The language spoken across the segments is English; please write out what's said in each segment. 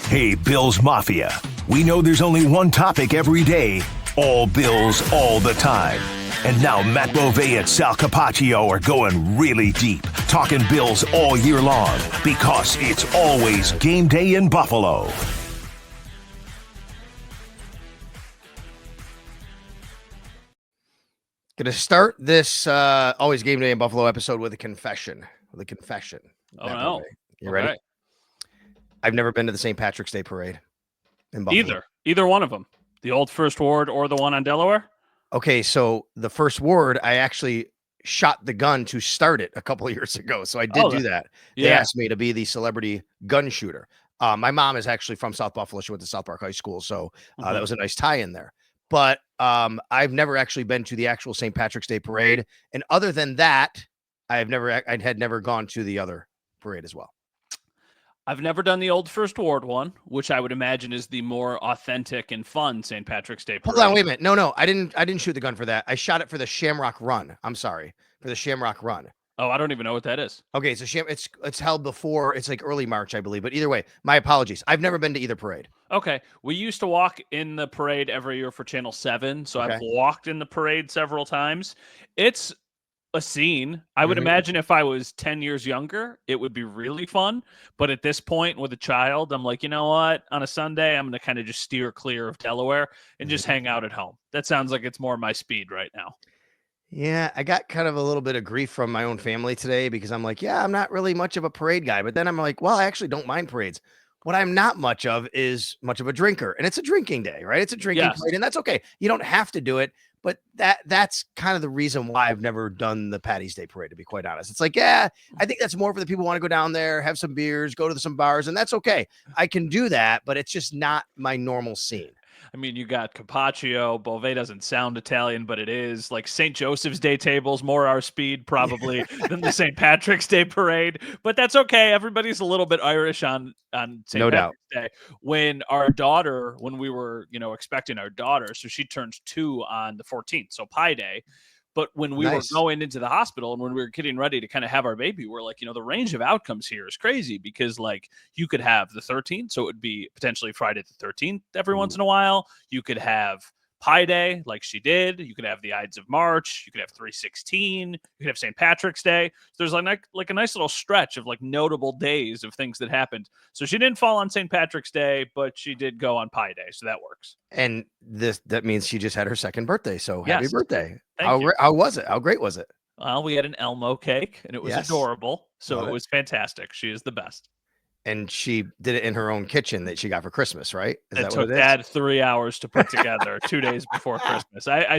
Hey, Bills Mafia. We know there's only one topic every day. All Bills, all the time. And now Matt Bove and Sal Capaccio are going really deep, talking Bills all year long, because it's always game day in Buffalo. Going to start this always game day in Buffalo episode with a confession. Oh, no. You ready? I've never been to the St. Patrick's Day parade in Buffalo. Either one of them. The old First Ward or the one on Delaware? Okay, so the First Ward, I actually shot the gun to start it a couple of years ago. So I did do that. They asked me to be the celebrity gun shooter. My mom is actually from South Buffalo. She went to South Park High School. So that was a nice tie in there. But I've never actually been to the actual St. Patrick's Day parade. And other than that, I had never gone to the other parade as well. I've never done the old First Ward one, which I would imagine is the more authentic and fun St. Patrick's Day parade. Hold on, wait a minute. No, I didn't shoot the gun for that. I shot it for the Shamrock Run. I'm sorry, for the Shamrock Run. Oh, I don't even know what that is. Okay, so it's held before. It's like early March, I believe. But either way, my apologies. I've never been to either parade. Okay, we used to walk in the parade every year for Channel 7, so I've walked in the parade several times. It's a scene. I would imagine if I was 10 years younger, it would be really fun. But at this point with a child, I'm like, you know what? On a Sunday, I'm going to kind of just steer clear of Delaware and just hang out at home. That sounds like it's more my speed right now. Yeah, I got kind of a little bit of grief from my own family today because I'm like, yeah, I'm not really much of a parade guy. But then I'm like, well, I actually don't mind parades. What I'm not much of is much of a drinker. And it's a drinking day, right? It's a drinking parade, and that's okay. You don't have to do it. But that's kind of the reason why I've never done the Patty's Day parade, to be quite honest. It's like, yeah, I think that's more for the people who want to go down there, have some beers, go to some bars, and that's okay. I can do that, but it's just not my normal scene. I mean, you got Capaccio. Bove doesn't sound Italian, but it is. Like St. Joseph's Day tables, more our speed probably than the St. Patrick's Day parade. But that's okay. Everybody's a little bit Irish on St. Patrick's Day. When we were, expecting our daughter, so she turns 2 on the 14th, so Pi Day. But when we were going into the hospital and when we were getting ready to kind of have our baby, we're like, the range of outcomes here is crazy because like you could have the 13th. So it would be potentially Friday the 13th every once in a while. You could have Pi Day like she did. You could have the Ides of March. You could have 3/16. You could have St. Patrick's Day. So there's like a nice little stretch of like notable days of things that happened. So she didn't fall on St. Patrick's Day, but she did go on Pi Day. So that works. And that means she just had her second birthday. So happy birthday. How was it? How great was it? Well, we had an Elmo cake and it was adorable. So it was fantastic. She is the best. And she did it in her own kitchen that she got for Christmas, right? It took Dad 3 hours to put together 2 days before Christmas. I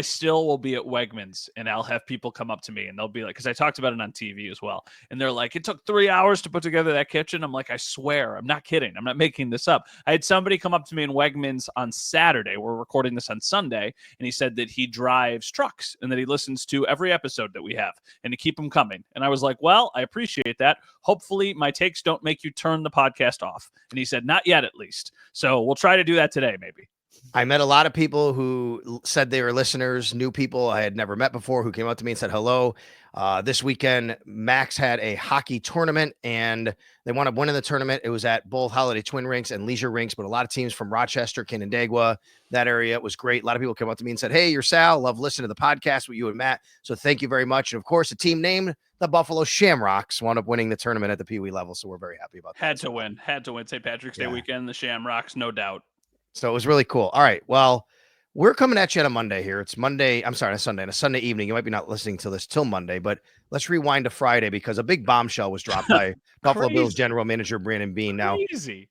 still will be at Wegmans and I'll have people come up to me and they'll be like, because I talked about it on TV as well. And they're like, it took 3 hours to put together that kitchen. I'm like, I swear, I'm not kidding. I'm not making this up. I had somebody come up to me in Wegmans on Saturday. We're recording this on Sunday. And he said that he drives trucks and that he listens to every episode that we have and to keep them coming. And I was like, well, I appreciate that. Hopefully my takes don't make you turn the podcast off. And he said, not yet, at least. So we'll try to do that today, maybe. I met a lot of people who said they were listeners, new people I had never met before who came up to me and said hello. This weekend, Max had a hockey tournament and they wound up winning the tournament. It was at both Holiday Twin Rinks and Leisure Rinks, but a lot of teams from Rochester, Canandaigua, that area. It was great. A lot of people came up to me and said, hey, you're Sal. Love listening to the podcast with you and Matt. So thank you very much. And of course, the team named the Buffalo Shamrocks wound up winning the tournament at the Pee Wee level. So we're very happy about that. Had to win St. Patrick's Day weekend, the Shamrocks, no doubt. So it was really cool. All right. Well, we're coming at you on a Monday here. It's Monday. I'm sorry, on a Sunday, on a Sunday evening. You might be not listening to this till Monday, but let's rewind to Friday because a big bombshell was dropped by Buffalo Bills general manager Brandon Beane. Now,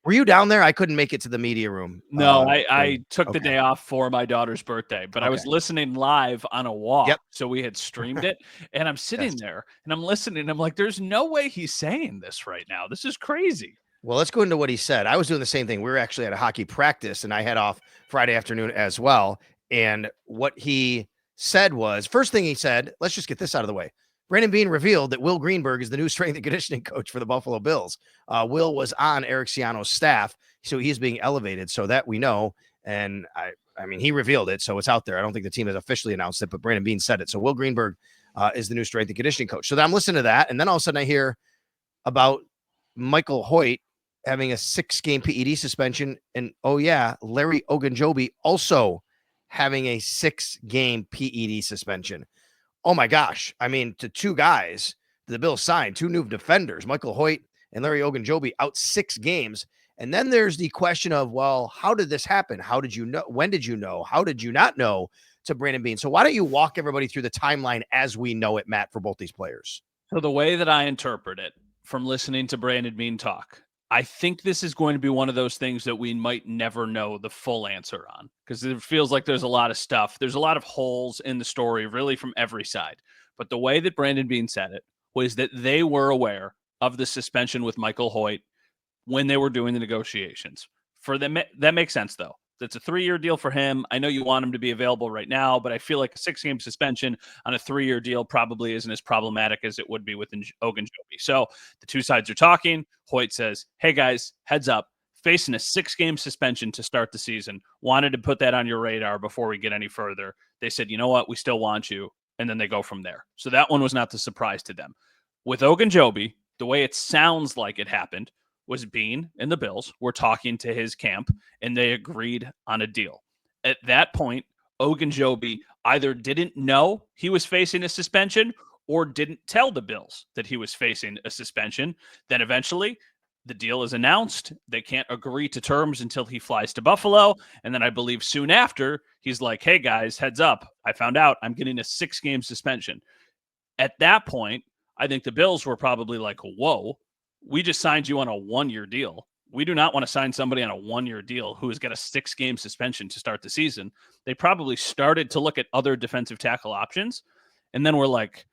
were you down there? I couldn't make it to the media room. No, I took the day off for my daughter's birthday, but I was listening live on a walk. Yep. So we had streamed it and I'm sitting there and I'm listening. I'm like, there's no way he's saying this right now. This is crazy. Well, let's go into what he said. I was doing the same thing. We were actually at a hockey practice and I had off Friday afternoon as well. And what he said was, first thing he said, let's just get this out of the way. Brandon Beane revealed that Will Greenberg is the new strength and conditioning coach for the Buffalo Bills. Will was on Eric Ciano's staff, so he's being elevated, so that we know. And I mean, he revealed it, so it's out there. I don't think the team has officially announced it, but Brandon Beane said it. So Will Greenberg is the new strength and conditioning coach. So then I'm listening to that, and then all of a sudden I hear about Michael Hoecht having a 6-game PED suspension. And oh yeah, Larry Ogunjobi also having a 6-game PED suspension. Oh my gosh. I mean, to two guys, the Bills signed, two new defenders, Michael Hoecht and Larry Ogunjobi, out 6 games. And then there's the question of, well, how did this happen? How did you know? When did you know? How did you not know to Brandon Beane? So why don't you walk everybody through the timeline as we know it, Matt, for both these players? So the way that I interpret it from listening to Brandon Beane talk, I think this is going to be one of those things that we might never know the full answer on, because it feels like there's a lot of stuff. There's a lot of holes in the story, really, from every side. But the way that Brandon Beane said it was that they were aware of the suspension with Michael Hoecht when they were doing the negotiations. For them, that makes sense, though. That's a 3-year deal for him. I know you want him to be available right now, but I feel like a 6-game suspension on a 3-year deal probably isn't as problematic as it would be with Ogunjobi. So the two sides are talking. Hoyt says, hey, guys, heads up. Facing a 6-game suspension to start the season. Wanted to put that on your radar before we get any further. They said, you know what? We still want you. And then they go from there. So that one was not the surprise to them. With Ogunjobi, the way it sounds like it happened was Beane and the Bills were talking to his camp, and they agreed on a deal. At that point, Ogunjobi either didn't know he was facing a suspension or didn't tell the Bills that he was facing a suspension. Then eventually, the deal is announced. They can't agree to terms until he flies to Buffalo. And then I believe soon after, he's like, hey, guys, heads up. I found out I'm getting a 6-game suspension. At that point, I think the Bills were probably like, whoa, we just signed you on a 1-year deal. We do not want to sign somebody on a 1-year deal who has got a 6-game suspension to start the season. They probably started to look at other defensive tackle options. And then we're like,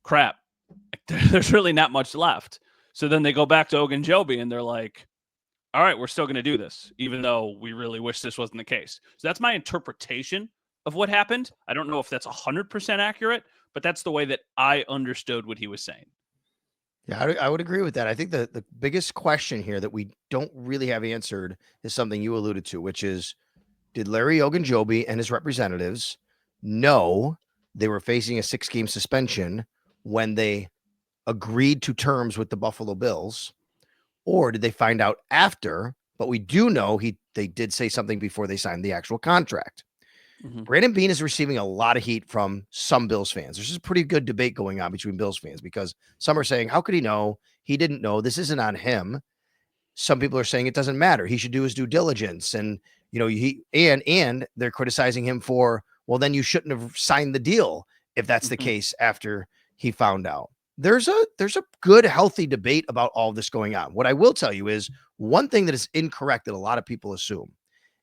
crap, there's really not much left. So then they go back to Ogunjobi and they're like, all right, we're still going to do this, even though we really wish this wasn't the case. So that's my interpretation of what happened. I don't know if that's 100% accurate, but that's the way that I understood what he was saying. Yeah, I would agree with that. I think the biggest question here that we don't really have answered is something you alluded to, which is, did Larry Ogunjobi and his representatives know they were facing a 6-game suspension when they agreed to terms with the Buffalo Bills, or did they find out after? But we do know they did say something before they signed the actual contract. Mm-hmm. Brandon Beane is receiving a lot of heat from some Bills fans. There's just a pretty good debate going on between Bills fans because some are saying, how could he know? He didn't know. This isn't on him. Some people are saying it doesn't matter. He should do his due diligence. And, you know, and they're criticizing him for, well, then you shouldn't have signed the deal if that's the case after he found out. There's a good, healthy debate about all this going on. What I will tell you is one thing that is incorrect that a lot of people assume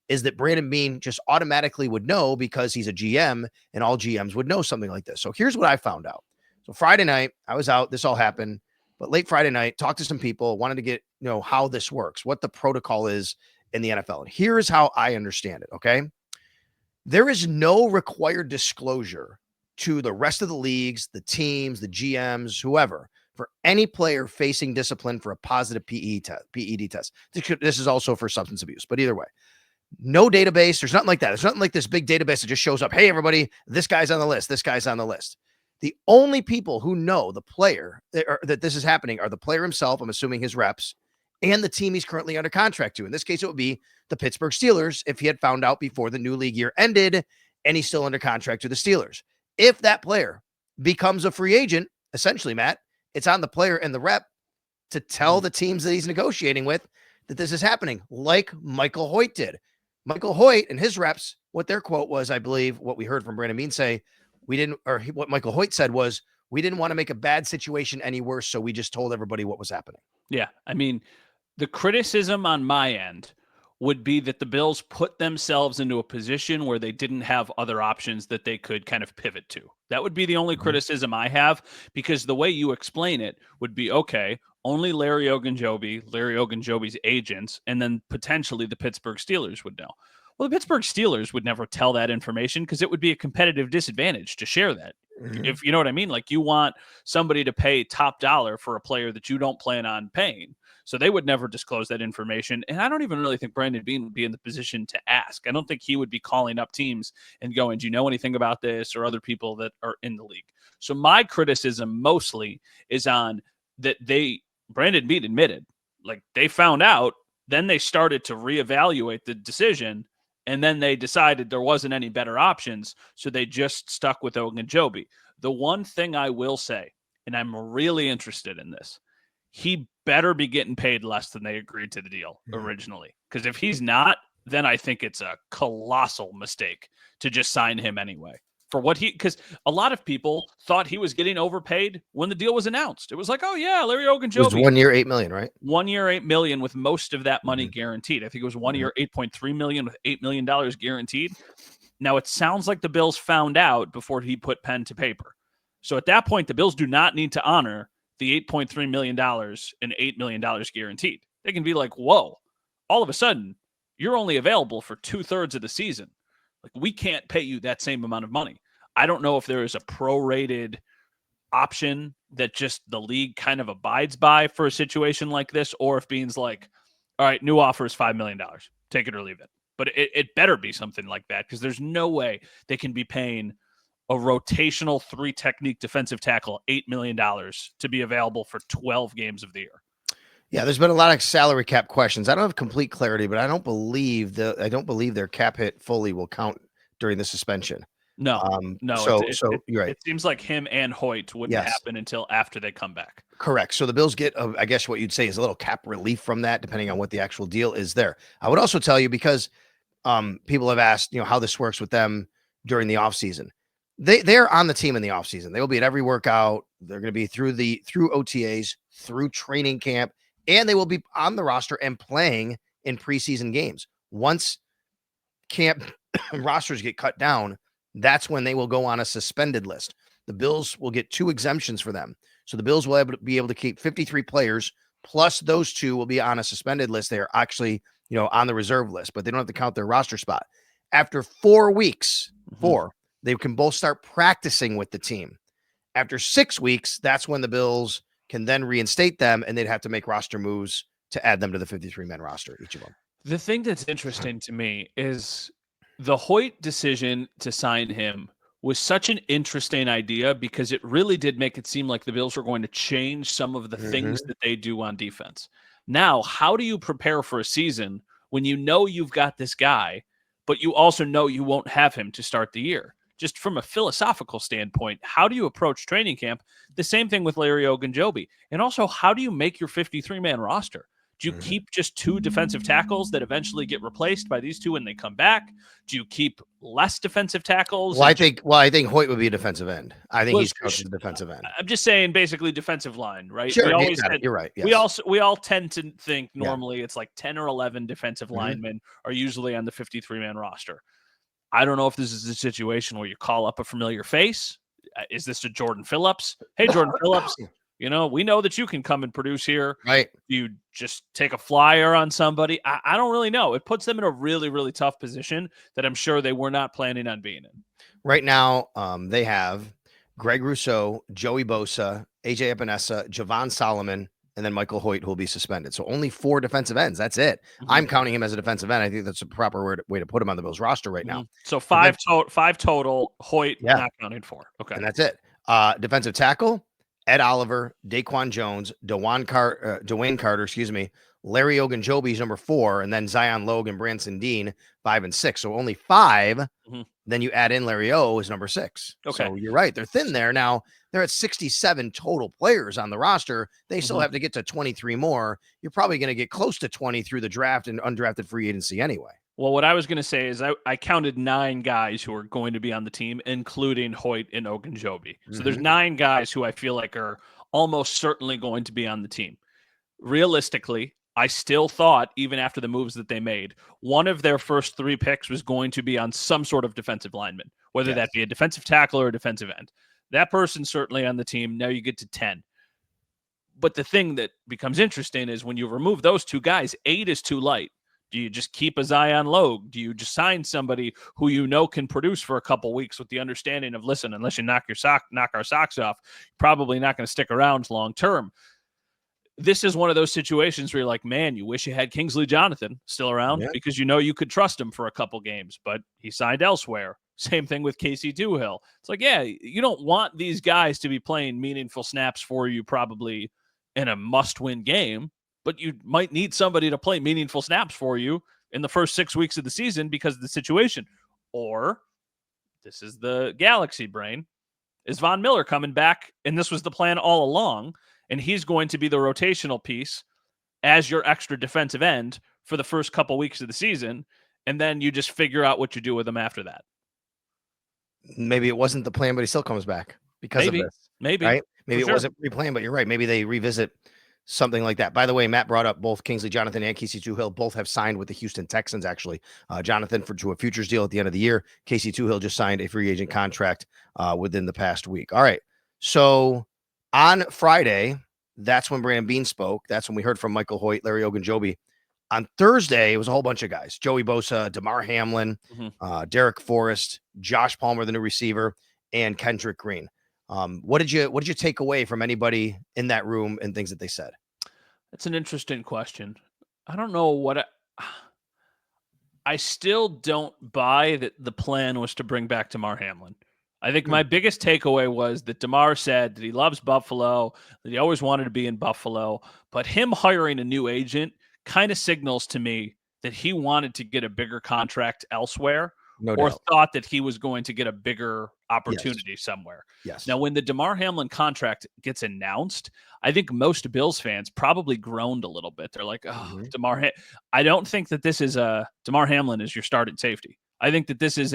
is that Brandon Beane just automatically would know because he's a GM and all GMs would know something like this. So here's what I found out. So Friday night, I was out. This all happened. But late Friday night, talked to some people, wanted to get, how this works, what the protocol is in the NFL. And here's how I understand it, okay? There is no required disclosure to the rest of the leagues, the teams, the GMs, whoever, for any player facing discipline for a positive PED test. This is also for substance abuse, but either way. No database. There's nothing like that. There's nothing like this big database that just shows up. Hey, everybody, this guy's on the list. This guy's on the list. The only people who know the player that this is happening are the player himself, I'm assuming his reps, and the team he's currently under contract to. In this case, it would be the Pittsburgh Steelers if he had found out before the new league year ended and he's still under contract to the Steelers. If that player becomes a free agent, essentially, Matt, it's on the player and the rep to tell the teams that he's negotiating with that this is happening, like Michael Hoecht did. Michael Hoecht and his reps, what their quote was, I believe, what we heard from Brandon Beane say, what Michael Hoecht said was, we didn't want to make a bad situation any worse, so we just told everybody what was happening. Yeah, I mean, the criticism on my end would be that the Bills put themselves into a position where they didn't have other options that they could kind of pivot to. That would be the only criticism I have, because the way you explain it would be, okay, only Larry Ogunjobi's agents, and then potentially the Pittsburgh Steelers would know. Well, the Pittsburgh Steelers would never tell that information because it would be a competitive disadvantage to share that. If you know what I mean, like you want somebody to pay top dollar for a player that you don't plan on paying. So they would never disclose that information. And I don't even really think Brandon Beane would be in the position to ask. I don't think he would be calling up teams and going, do you know anything about this, or other people that are in the league? So my criticism mostly is on that Brandon Beane admitted Like they found out, then they started to reevaluate the decision, and then they decided there wasn't any better options, so they just stuck with Ogunjobi. The one thing I will say, and I'm really interested in this, he better be getting paid less than they agreed to the deal originally. Because if he's not, then I think it's a colossal mistake to just sign him anyway. For what because a lot of people thought he was getting overpaid when the deal was announced. It was like, oh yeah, Larry Ogunjobi. It was 1 year, $8 million, right? 1 year, $8 million, with most of that money guaranteed. I think it was 1 year, $8.3 million with $8 million guaranteed. Now it sounds like the Bills found out before he put pen to paper. So at that point, the Bills do not need to honor the $8.3 million and $8 million guaranteed. They can be like, whoa, all of a sudden, you're only available for 2/3 of the season. Like, we can't pay you that same amount of money. I don't know if there is a prorated option that just the league kind of abides by for a situation like this, or if Beane's like, all right, new offer is $5 million. Take it or leave it. But it better be something like that, because there's no way they can be paying a rotational 3-technique defensive tackle $8 million to be available for 12 games of the year. Yeah, there's been a lot of salary cap questions. I don't have complete clarity, but I don't believe their cap hit fully will count during the suspension. No. So you're right. It seems like him and Hoecht wouldn't happen until after they come back. Correct. So the Bills get, I guess what you'd say is a little cap relief from that, depending on what the actual deal is there. I would also tell you, because people have asked, how this works with them during the offseason. They're on the team in the offseason. They will be at every workout. They're going to be through OTAs, through training camp, and they will be on the roster and playing in preseason games. Once camp rosters get cut down, that's when they will go on a suspended list. The Bills will get 2 exemptions for them. So the Bills will be able to keep 53 players, plus those 2 will be on a suspended list. They are actually, on the reserve list, but they don't have to count their roster spot. After 4 weeks, they can both start practicing with the team. After 6 weeks, that's when the Bills can then reinstate them, and they'd have to make roster moves to add them to the 53-man roster, each of them. The thing that's interesting to me is the Hoecht decision to sign him was such an interesting idea, because it really did make it seem like the Bills were going to change some of the things that they do on defense. Now, how do you prepare for a season when you know you've got this guy, but you also know you won't have him to start the year? Just from a philosophical standpoint, how do you approach training camp? The same thing with Larry Ogunjobi. And also, how do you make your 53-man roster? Do you keep just 2 defensive tackles that eventually get replaced by these 2 when they come back? Do you keep less defensive tackles? Well, I think Hoecht would be a defensive end. I think he's coached as a defensive end. I'm just saying, basically defensive line, right? Sure, you're right. Yes. We all tend to think normally it's like 10 or 11 defensive linemen are usually on the 53-man roster. I don't know if this is a situation where you call up a familiar face. Is this a Jordan Phillips? Hey, Jordan Phillips, we know that you can come and produce here. Right. You just take a flyer on somebody. I don't really know. It puts them in a really, really tough position that I'm sure they were not planning on being in. Right now, they have Greg Rousseau, Joey Bosa, AJ Epinesa, Javon Solomon, and then Michael Hoecht, who will be suspended. So only 4 defensive ends. That's it. I'm counting him as a defensive end. I think that's a proper way to put him on the Bills roster right now. So 5 total. Hoecht not counting 4. Okay. And that's it. Defensive tackle, Ed Oliver, Daquan Jones, Dwayne Carter, Larry Ogunjobi is number 4, and then Zion Logan, Branson Dean, 5 and 6. So only 5. Then you add in Larry O is number 6. Okay. So you're right. They're thin there. Now they're at 67 total players on the roster. They still have to get to 23 more. You're probably going to get close to 20 through the draft and undrafted free agency anyway. Well, what I was going to say is I counted 9 guys who are going to be on the team, including Hoecht and Ogunjobi. So there's 9 guys who I feel like are almost certainly going to be on the team. Realistically, I still thought, even after the moves that they made, one of their first 3 picks was going to be on some sort of defensive lineman, whether that be a defensive tackle or a defensive end. That person's certainly on the team. Now you get to 10. But the thing that becomes interesting is when you remove those 2 guys, 8 is too light. Do you just keep a Zion Logue? Do you just sign somebody who can produce for a couple weeks with the understanding of, listen, unless you knock our socks off, you're probably not going to stick around long term? This is one of those situations where you're like, man, you wish you had Kingsley Jonathan still around because you could trust him for a couple games, but he signed elsewhere. Same thing with Casey Doohill. It's like, you don't want these guys to be playing meaningful snaps for you probably in a must-win game. but you might need somebody to play meaningful snaps for you in the first 6 weeks of the season because of the situation. Or this is the galaxy brain. Is Von Miller coming back? And this was the plan all along. And he's going to be the rotational piece as your extra defensive end for the first couple weeks of the season. And then you just figure out what you do with him after that. Maybe it wasn't the plan, but he still comes back because of this. Maybe. Right? Maybe it wasn't pre-planned, but you're right. Maybe they revisit something like that. By the way, Matt brought up both Kingsley Jonathan and Casey Toohill both have signed with the Houston Texans, actually. Jonathan to a futures deal at the end of the year. Casey Toohill just signed a free agent contract within the past week. All right. So on Friday, that's when Brandon Beane spoke. That's when we heard from Michael Hoecht, Larry Ogunjobi. On Thursday, it was a whole bunch of guys. Joey Bosa, Damar Hamlin, Derek Forrest, Josh Palmer, the new receiver, and Kendrick Green. What did you take away from anybody in that room and things that they said? That's an interesting question. I don't know what I still don't buy that the plan was to bring back Damar Hamlin. I think my biggest takeaway was that Damar said that he loves Buffalo, that he always wanted to be in Buffalo, but him hiring a new agent kind of signals to me that he wanted to get a bigger contract elsewhere, or thought that he was going to get a bigger opportunity somewhere. Yes. Now, when the Damar Hamlin contract gets announced, I think most Bills fans probably groaned a little bit. They're like, oh, I don't think that this is Damar Hamlin is your starting safety. I think that this is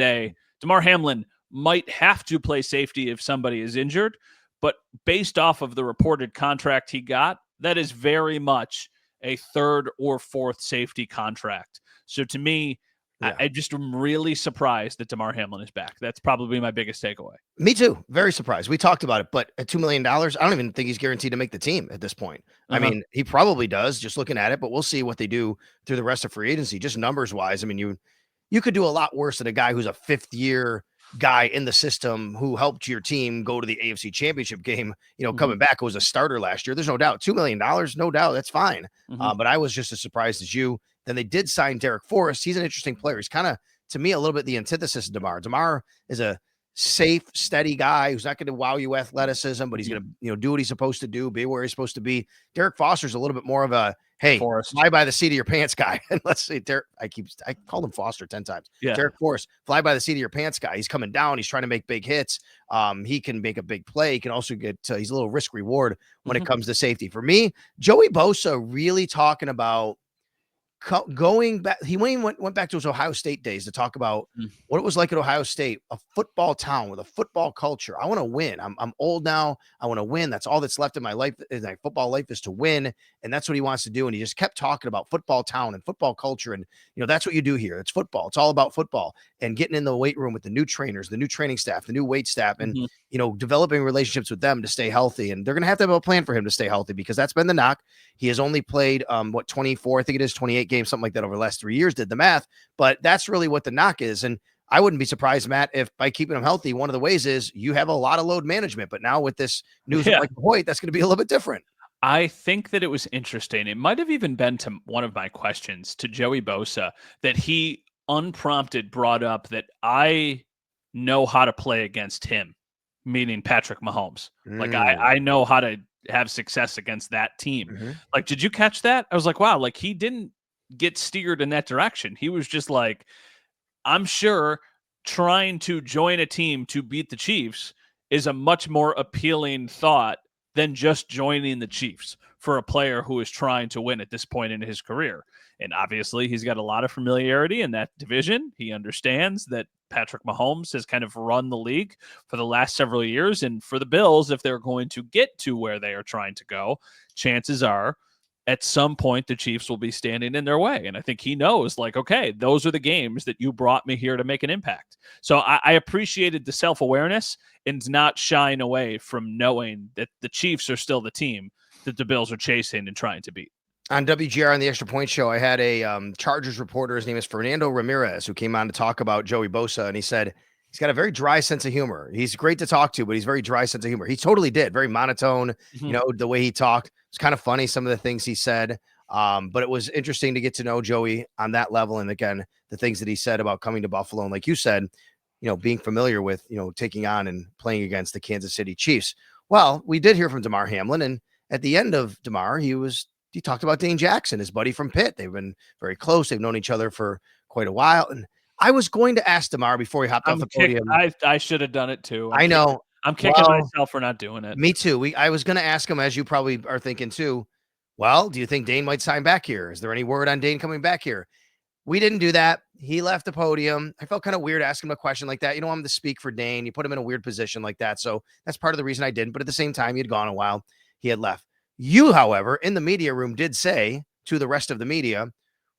Damar Hamlin might have to play safety if somebody is injured, but based off of the reported contract he got, that is very much a third or fourth safety contract. So to me, I just am really surprised that Damar Hamlin is back. That's probably my biggest takeaway. Me too. Very surprised. We talked about it, but at $2 million, I don't even think he's guaranteed to make the team at this point. I mean, he probably does just looking at it, but we'll see what they do through the rest of free agency, just numbers wise. I mean, you could do a lot worse than a guy who's a fifth year guy in the system who helped your team go to the AFC Championship game, coming back, was a starter last year. There's no doubt. $2 million, no doubt. That's fine. But I was just as surprised as you. Then they did sign Derek Forrest. He's an interesting player. He's kind of, to me, a little bit the antithesis of Damar. Damar is a safe, steady guy who's not going to wow you athleticism, but he's going to, do what he's supposed to do, be where he's supposed to be. Derek Foster's a little bit more of a, hey, fly by the seat of your pants guy. And let's say Derek, I called him Foster 10 times. Yeah. Derek Forrest, fly by the seat of your pants guy. He's coming down. He's trying to make big hits. He can make a big play. He can also get, he's a little risk reward when it comes to safety. For me, Joey Bosa really talking about going back. He went back to his Ohio State days to talk about what it was like at Ohio State, a football town with a football culture. I want to win. I'm old now. I want to win. That's all that's left in my life. My football life is to win. And that's what he wants to do. And he just kept talking about football town and football culture. And, that's what you do here. It's football. It's all about football and getting in the weight room with the new trainers, the new training staff, the new weight staff, and, developing relationships with them to stay healthy. And they're going to have a plan for him to stay healthy because that's been the knock. He has only played, 24, I think it is 28 games, something like that over the last 3 years, did the math, but that's really what the knock is. And I wouldn't be surprised, Matt, if by keeping him healthy, one of the ways is you have a lot of load management, but now with this news of Michael Hoecht, that's going to be a little bit different. I think that it was interesting. It might have even been to one of my questions to Joey Bosa that he unprompted brought up that I know how to play against him, meaning Patrick Mahomes. Like I know how to have success against that team. Like, did you catch that? I was like, wow, like he didn't get steered in that direction. He was just like, I'm sure trying to join a team to beat the Chiefs is a much more appealing thought than just joining the Chiefs for a player who is trying to win at this point in his career. And obviously he's got a lot of familiarity in that division. He understands that Patrick Mahomes has kind of run the league for the last several years. And for the Bills, if they're going to get to where they are trying to go, chances are at some point the Chiefs will be standing in their way. And I think he knows, like, okay, those are the games that you brought me here to make an impact. So I appreciated the self-awareness and not shying away from knowing that the Chiefs are still the team that the Bills are chasing and trying to beat. On WGR on the Extra Point Show, I had a Chargers reporter. His name is Fernando Ramirez, who came on to talk about Joey Bosa. And he said he's got a very dry sense of humor. He's great to talk to, but he's very dry sense of humor. He totally did. Very monotone, the way he talked. It's kind of funny, some of the things he said. But it was interesting to get to know Joey on that level. And again, the things that he said about coming to Buffalo. And like you said, being familiar with, taking on and playing against the Kansas City Chiefs. Well, we did hear from Damar Hamlin. And at the end of Damar, he was he talked about Dane Jackson, his buddy from Pitt. They've been very close. They've known each other for quite a while. And I was going to ask DeMar before he hopped off the podium. I should have done it too. I know. I'm kicking myself for not doing it. Me too. I was going to ask him, as you probably are thinking too. Well, do you think Dane might sign back here? Is there any word on Dane coming back here? We didn't do that. He left the podium. I felt kind of weird asking him a question like that. I'm to speak for Dane. You put him in a weird position like that. So that's part of the reason I didn't. But at the same time, he had gone a while. He had left. You, however, in the media room did say to the rest of the media,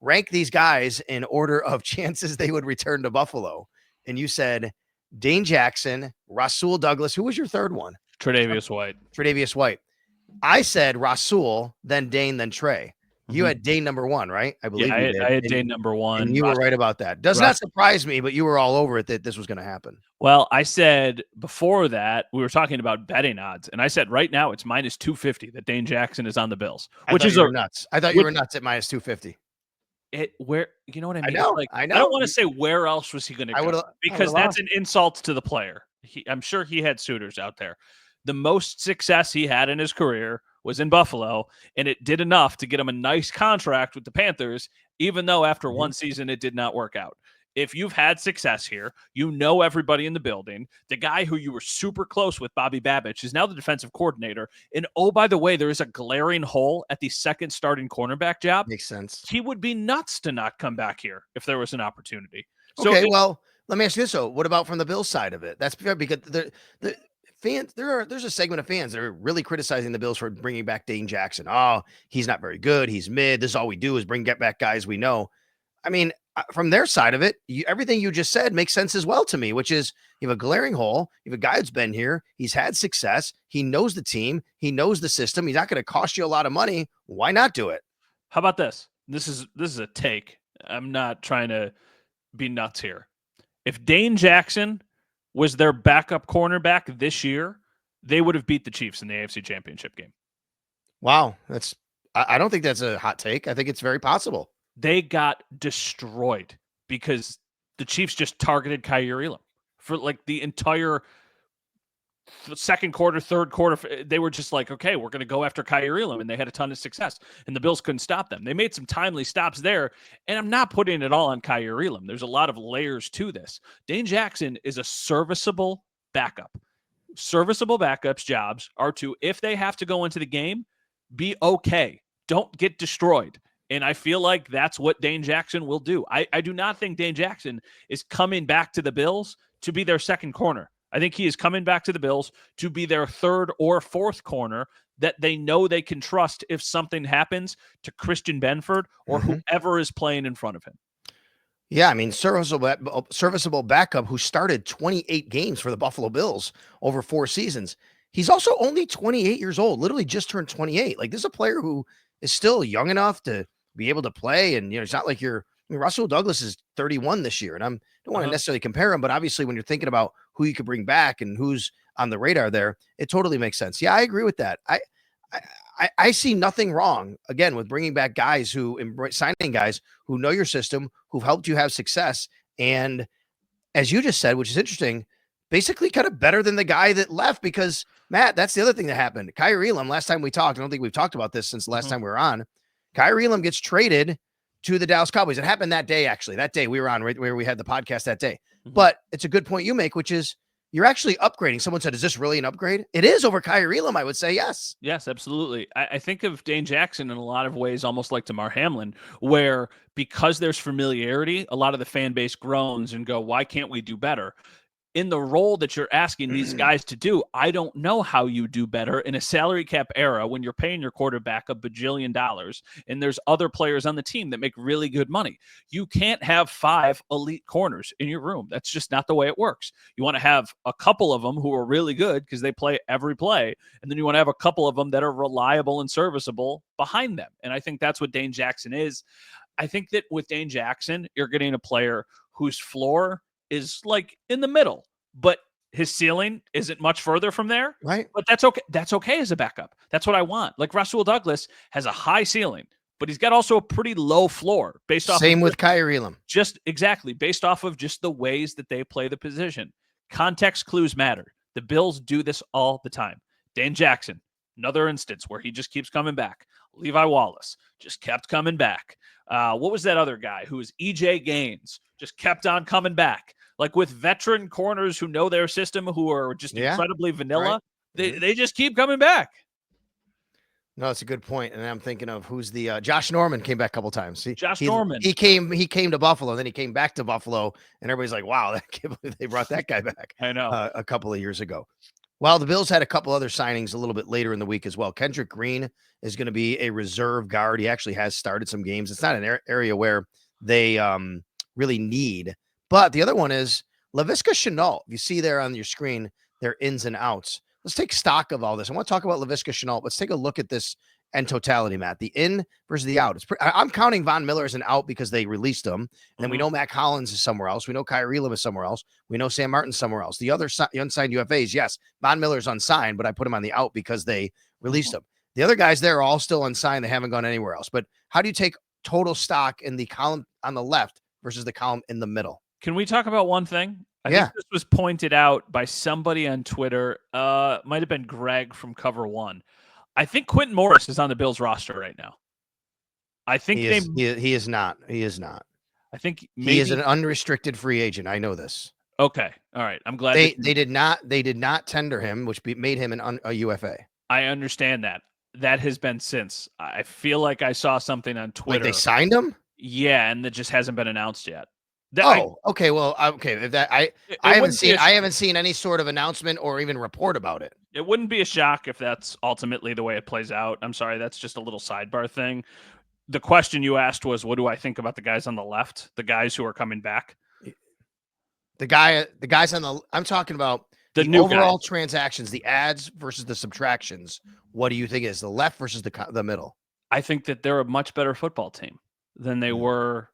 rank these guys in order of chances they would return to Buffalo. And you said Dane Jackson, Rasul Douglas. Who was your third one? Tre'Davious White. Tre'Davious White. I said Rasul, then Dane, then Trey. You had Dane number one, right? I believe you did. I had Dane number one. And you were right about that. Does not surprise me, but you were all over it that this was going to happen. Well, I said before that, we were talking about betting odds, and I said right now it's minus 250 that Dane Jackson is on the Bills, which is nuts. I thought you were nuts at minus 250. Where you know what I mean? I know. Like, I don't want to say where else was he going to go because that's an insult to the player. I'm sure he had suitors out there. The most success he had in his career was in Buffalo, and it did enough to get him a nice contract with the Panthers, even though after one season it did not work out. If you've had success here, you know everybody in the building. The guy who you were super close with, Bobby Babich, is now the defensive coordinator. And oh, by the way, there is a glaring hole at the second starting cornerback job. Makes sense. He would be nuts to not come back here if there was an opportunity. So okay, well, let me ask you this, though. What about from the Bills side of it? That's because the fans, there's a segment of fans that are really criticizing the Bills for bringing back Dane Jackson. Oh, he's not very good. He's mid. This is all we do is get back guys we know. I mean, from their side of it, everything you just said makes sense as well to me, which is you have a glaring hole. You have a guy who's been here. He's had success. He knows the team. He knows the system. He's not going to cost you a lot of money. Why not do it? How about this? This is a take. I'm not trying to be nuts here. If Dane Jackson was their backup cornerback this year, they would have beat the Chiefs in the AFC Championship game. Wow. I don't think that's a hot take. I think it's very possible. They got destroyed because the Chiefs just targeted Kyrie Elam for like the entire second quarter, third quarter. They were just like, okay, we're going to go after Kyrie Elam, and they had a ton of success, and the Bills couldn't stop them. They made some timely stops there, and I'm not putting it all on Kyrie Elam. There's a lot of layers to this. Dane Jackson is a serviceable backup. Serviceable backups' jobs are to, if they have to go into the game, be okay. Don't get destroyed. And I feel like that's what Dane Jackson will do. I do not think Dane Jackson is coming back to the Bills to be their second corner. I think he is coming back to the Bills to be their third or fourth corner that they know they can trust if something happens to Christian Benford or whoever is playing in front of him. Yeah, I mean, serviceable backup who started 28 games for the Buffalo Bills over 4 seasons. He's also only 28 years old, literally just turned 28. Like, this is a player who is still young enough to be able to play. And, it's not like Rasul Douglas is 31 this year. And I don't want to necessarily compare him, but obviously when you're thinking about who you could bring back and who's on the radar there, it totally makes sense. Yeah, I agree with that. I see nothing wrong, again, with bringing back guys signing guys who know your system, who've helped you have success. And as you just said, which is interesting, basically kind of better than the guy that left, because Matt, that's the other thing that happened. Kyrie Elam, last time we talked, I don't think we've talked about this since the last time we were on. Kyrie Elam gets traded to the Dallas Cowboys. It happened that day, actually. That day we were on, right where we had the podcast that day. But it's a good point you make, which is you're actually upgrading. Someone said, is this really an upgrade? It is over Kyrie Elam, I would say yes. Yes, absolutely. I think of Dane Jackson in a lot of ways almost like Damar Hamlin, where because there's familiarity, a lot of the fan base groans and go, why can't we do better? In the role that you're asking these guys to do, I don't know how you do better in a salary cap era when you're paying your quarterback $1 bajillion and there's other players on the team that make really good money. You can't have 5 elite corners in your room. That's just not the way it works. You want to have a couple of them who are really good because they play every play, and then you want to have a couple of them that are reliable and serviceable behind them. And I think that's what Dane Jackson is. I think that with Dane Jackson, you're getting a player whose floor is like in the middle, but his ceiling isn't much further from there. Right. But that's okay. That's okay as a backup. That's what I want. Like Rasul Douglas has a high ceiling, but he's got also a pretty low floor based off. Same with Kyrie Elam. Just exactly based off of just the ways that they play the position. Context clues matter. The Bills do this all the time. Dane Jackson, Another instance where he just keeps coming back. Levi Wallace just kept coming back. What was that other guy who was EJ Gaines? Just kept on coming back. Like with veteran corners who know their system, who are just incredibly vanilla, they just keep coming back. No, it's a good point. And I'm thinking of who's the Josh Norman came back a couple times. Norman. He came to Buffalo, then he came back to Buffalo, and everybody's like, wow, I can't believe they brought that guy back. I know. A couple of years ago. Well, the Bills had a couple other signings a little bit later in the week as well. Kendrick Green is going to be a reserve guard. He actually has started some games. It's not an area where they really need. But the other one is Laviska Shenault. You see there on your screen, their ins and outs. Let's take stock of all this. I want to talk about Laviska Shenault. Let's take a look at this in totality, Matt. The in versus the out. I'm counting Von Miller as an out because they released him. And then we know Mac Hollins is somewhere else. We know Kyrie Elam is somewhere else. We know Sam Martin's somewhere else. The other unsigned UFAs, yes, Von Miller's unsigned, but I put him on the out because they released him. The other guys there are all still unsigned. They haven't gone anywhere else. But how do you take total stock in the column on the left versus the column in the middle? Can we talk about one thing? I think this was pointed out by somebody on Twitter. Might have been Greg from Cover One. I think Quentin Morris is on the Bills roster right now. I think he is not. He is not. I think he is an unrestricted free agent. I know this. Okay. All right. I'm glad they did not tender him, which made him a UFA. I understand that. That has been since. I feel like I saw something on Twitter. Like they signed him? Yeah, and that just hasn't been announced yet. Okay. Well, okay. If that I haven't seen any sort of announcement or even report about it. It wouldn't be a shock if that's ultimately the way it plays out. I'm sorry, that's just a little sidebar thing. The question you asked was, what do I think about the guys on the left, the guys who are coming back? The guys on the. I'm talking about the new overall transactions, the adds versus the subtractions. What do you think is the left versus the middle? I think that they're a much better football team than they were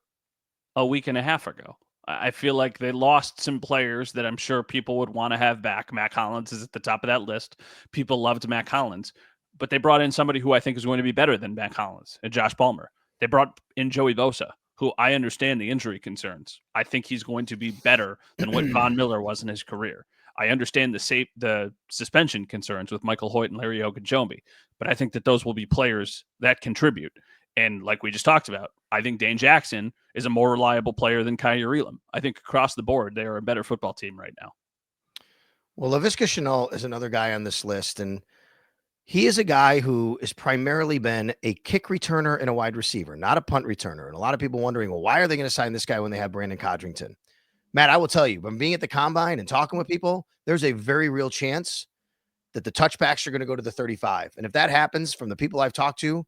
a week and a half ago. I feel like they lost some players that I'm sure people would want to have back. Mac Hollins is at the top of that list. People loved Mac Hollins, but they brought in somebody who I think is going to be better than Mac Hollins, and Josh Palmer. They brought in Joey Bosa, who I understand the injury concerns. I think he's going to be better than what Von Miller was in his career. I understand the suspension concerns with Michael Hoecht and Larry Ogunjobi, but I think that those will be players that contribute. And like we just talked about, I think Dane Jackson is a more reliable player than Kyrie Elam. I think across the board, they are a better football team right now. Well, Laviska Shenault is another guy on this list, and he is a guy who has primarily been a kick returner and a wide receiver, not a punt returner. And a lot of people wondering, well, why are they going to sign this guy when they have Brandon Codrington? Matt, I will tell you, from being at the combine and talking with people, there's a very real chance that the touchbacks are going to go to the 35. And if that happens, from the people I've talked to,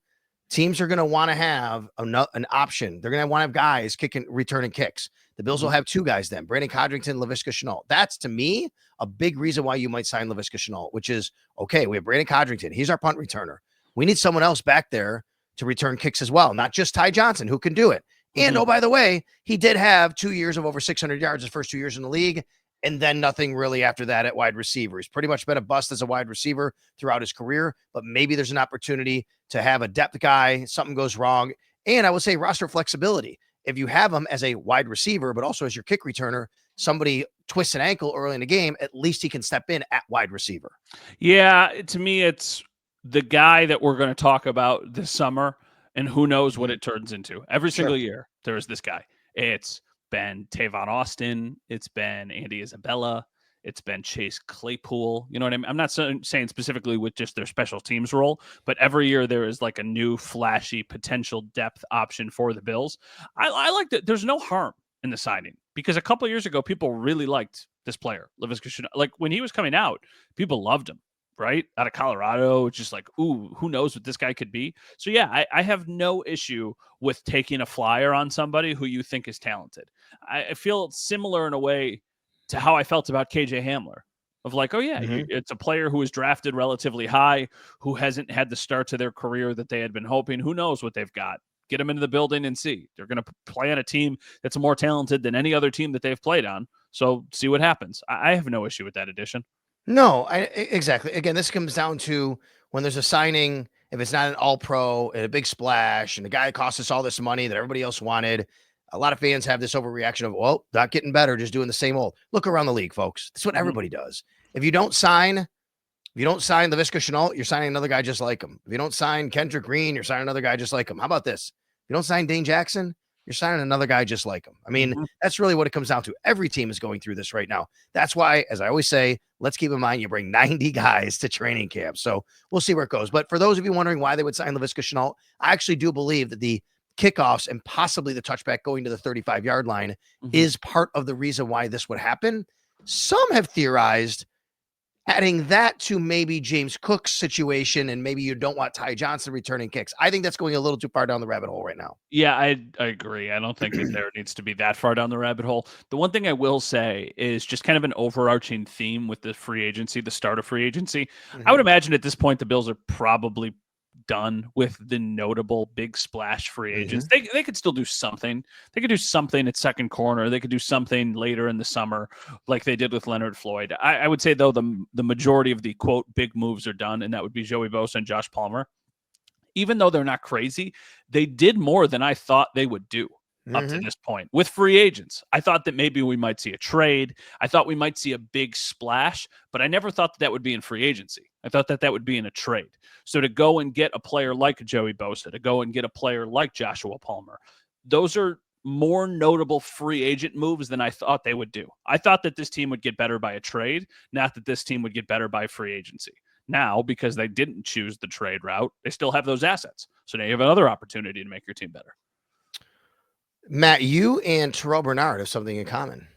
teams are going to want to have an option. They're going to want to have guys returning kicks. The Bills will have two guys then, Brandon Codrington, Laviska Shenault. That's, to me, a big reason why you might sign Laviska Shenault, which is, okay, we have Brandon Codrington. He's our punt returner. We need someone else back there to return kicks as well, not just Ty Johnson, who can do it. And, oh, by the way, he did have 2 years of over 600 yards his first 2 years in the league, and then nothing really after that at wide receiver. He's pretty much been a bust as a wide receiver throughout his career, but maybe there's an opportunity to have a depth guy, something goes wrong. And I would say roster flexibility. If you have him as a wide receiver, but also as your kick returner, somebody twists an ankle early in the game, at least he can step in at wide receiver. Yeah, to me, it's the guy that we're going to talk about this summer, and who knows what it turns into. Every single year, there is this guy. It's been Tavon Austin. It's been Andy Isabella. It's been Chase Claypool. You know what I mean? I'm not saying specifically with just their special teams role, but every year there is like a new flashy potential depth option for the Bills. I like that. There's no harm in the signing because a couple of years ago, people really liked this player, Laviska Shenault. Like when he was coming out, people loved him, right? Out of Colorado, just like, ooh, who knows what this guy could be? So yeah, I have no issue with taking a flyer on somebody who you think is talented. I feel similar in a way to how I felt about KJ Hamler of like, oh yeah, it's a player who was drafted relatively high, who hasn't had the start to their career that they had been hoping. Who knows what they've got? Get them into the building and see. They're going to play on a team that's more talented than any other team that they've played on. So see what happens. I have no issue with that addition. No, exactly. Again, this comes down to when there's a signing, if it's not an all-pro and a big splash and the guy cost us all this money that everybody else wanted, a lot of fans have this overreaction of, well, not getting better, just doing the same old. Look around the league, folks. That's what everybody does. If you don't sign If you don't sign LaVisca Chenault, you're signing another guy just like him. If you don't sign Kendrick Green, you're signing another guy just like him. How about this? If you don't sign Dane Jackson, you're signing another guy just like him. I mean, that's really what it comes down to. Every team is going through this right now. That's why, as I always say, let's keep in mind you bring 90 guys to training camp. So we'll see where it goes. But for those of you wondering why they would sign LaVisca Chenault, I actually do believe that the kickoffs and possibly the touchback going to the 35-yard line is part of the reason why this would happen. Some have theorized adding that to maybe James Cook's situation, and maybe you don't want Ty Johnson returning kicks. I think that's going a little too far down the rabbit hole right now. Yeah, I agree. I don't think that there needs to be that far down the rabbit hole. The one thing I will say is just kind of an overarching theme with the free agency, the start of free agency. I would imagine at this point the Bills are probably done with the notable big splash free agents. They could still do something. They could do something at second corner. They could do something later in the summer like they did with Leonard Floyd. I would say, though, the majority of the, quote, big moves are done, and that would be Joey Bosa and Josh Palmer. Even though they're not crazy, they did more than I thought they would do up to this point with free agents. I thought that maybe we might see a trade. I thought we might see a big splash, but I never thought that would be in free agency. I thought that would be in a trade. So to go and get a player like Joey Bosa, to go and get a player like Joshua Palmer, those are more notable free agent moves than I thought they would do. I thought that this team would get better by a trade, not that this team would get better by free agency. Now, because they didn't choose the trade route, they still have those assets. So now you have another opportunity to make your team better. Matt, you and Terrell Bernard have something in common.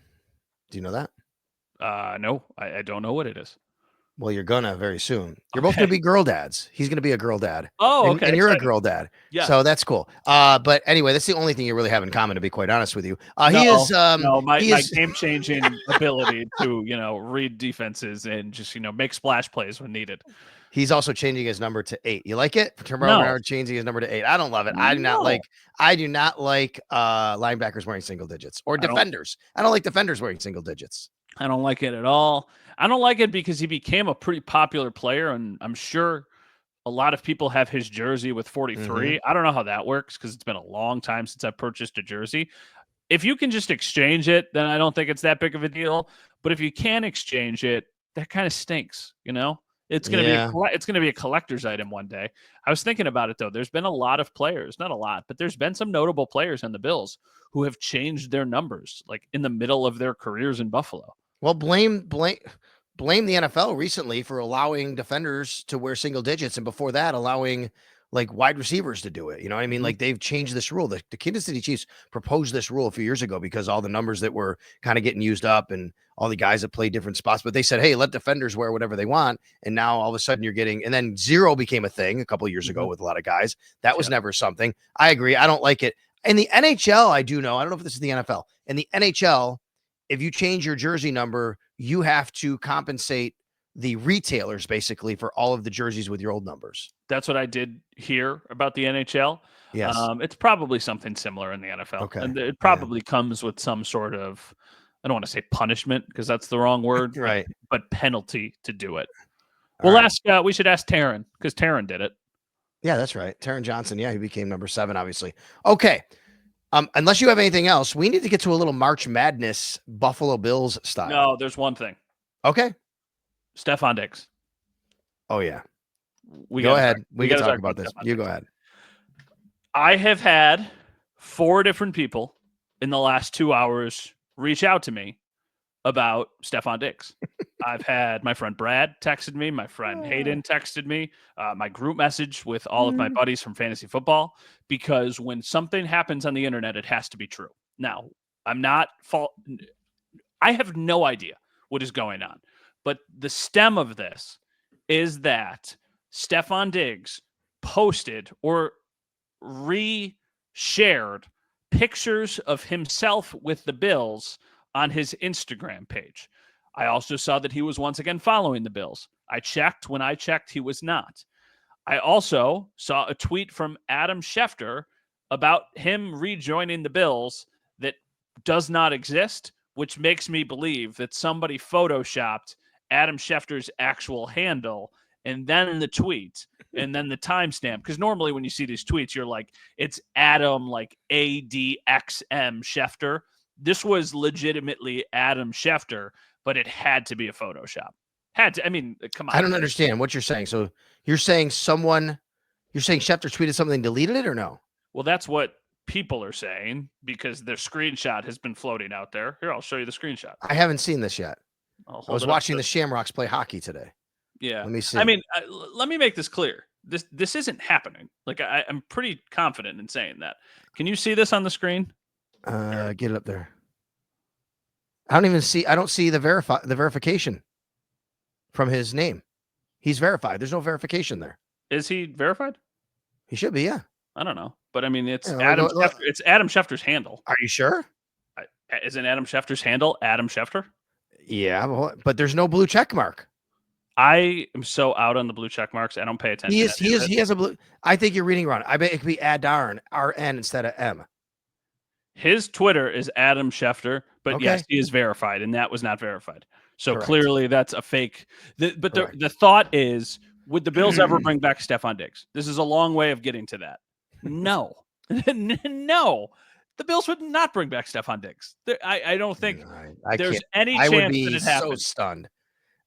Do you know that? No, I don't know what it is. Well, you're gonna very soon. You're both gonna be girl dads. He's gonna be a girl dad. Oh, okay. And you're a girl dad. Yeah. So that's cool. But anyway, that's the only thing you really have in common, to be quite honest with you. My game-changing ability to, read defenses and just, make splash plays when needed. He's also changing his number to 8. You like it? Terrell Bernard changing his number to 8. I don't love it. I do not like linebackers wearing single digits or defenders. I don't like defenders wearing single digits. I don't like it at all. I don't like it because he became a pretty popular player, and I'm sure a lot of people have his jersey with 43. I don't know how that works because it's been a long time since I purchased a jersey. If you can just exchange it, then I don't think it's that big of a deal. But if you can't exchange it, that kind of stinks, It's going to be a collector's item one day. I was thinking about it, though. There's been a lot of players, not a lot, but there's been some notable players on the Bills who have changed their numbers, like in the middle of their careers in Buffalo. Well, blame the NFL recently for allowing defenders to wear single digits, and before that, allowing like wide receivers to do it. You know what I mean? Like they've changed this rule. The Kansas City Chiefs proposed this rule a few years ago because all the numbers that were kind of getting used up and all the guys that play different spots, but they said, hey, let defenders wear whatever they want. And now all of a sudden you're getting, and then 0 became a thing a couple of years ago with a lot of guys. That was never something. I agree. I don't like it. In the NHL, I do know, I don't know if this is the NFL. In the NHL, if you change your jersey number, you have to compensate the retailers basically for all of the jerseys with your old numbers. That's what I did hear about the NHL. Yes. It's probably something similar in the NFL. Okay. And it probably comes with some sort of, I don't want to say punishment because that's the wrong word, right? But penalty to do it. We should ask Taryn because Taryn did it. Yeah, that's right. Taron Johnson. Yeah, he became number 7, obviously. Okay. Unless you have anything else, we need to get to a little March Madness Buffalo Bills style. No, there's one thing. Okay. Stefon Diggs. Oh, yeah. Go ahead. We can talk about this. You go ahead. I have had 4 different people in the last 2 hours reach out to me about Stefon Diggs. I've had my friend Brad texted me, my friend Hayden texted me, my group message with all of my buddies from fantasy football, because when something happens on the internet, it has to be true. Now, I have no idea what is going on, but the stem of this is that Stefon Diggs posted or re-shared pictures of himself with the Bills on his Instagram page. I also saw that he was once again following the Bills. When I checked, he was not. I also saw a tweet from Adam Schefter about him rejoining the Bills that does not exist, which makes me believe that somebody photoshopped Adam Schefter's actual handle and then the tweet and then the timestamp. Because normally when you see these tweets, you're like, it's Adam like ADXM Schefter. This was legitimately Adam Schefter, but it had to be a Photoshop. Had to. I mean, come on. I don't understand what you're saying. So you're saying Schefter tweeted something and deleted it or no? Well, that's what people are saying because their screenshot has been floating out there. Here, I'll show you the screenshot. I haven't seen this yet. I was watching the Shamrocks play hockey today. Yeah. Let me see. I mean, let me make this clear. This isn't happening. Like I'm pretty confident in saying that. Can you see this on the screen? Get it up there. I don't see the verification from his name. He's verified. There's no verification there. Is he verified? He should be, yeah. I don't know. But I mean, it's Yeah, Adam Schefter. It's Adam Schefter's handle. Are you sure? Isn't Adam Schefter's handle Adam Schefter? Yeah, but there's no blue check mark. I am so out on the blue check marks. I don't pay attention. He has a blue. I think you're reading wrong. I bet it could be Adarn, RN instead of M. His Twitter is Adam Schefter, but Okay. yes, he is verified, and that was not verified. So Correct. Clearly that's a fake. But the thought is, would the Bills ever bring back Stefon Diggs? This is a long way of getting to that. No. No. The Bills would not bring back Stefon Diggs. I don't think there's any chance that it happens. So stunned.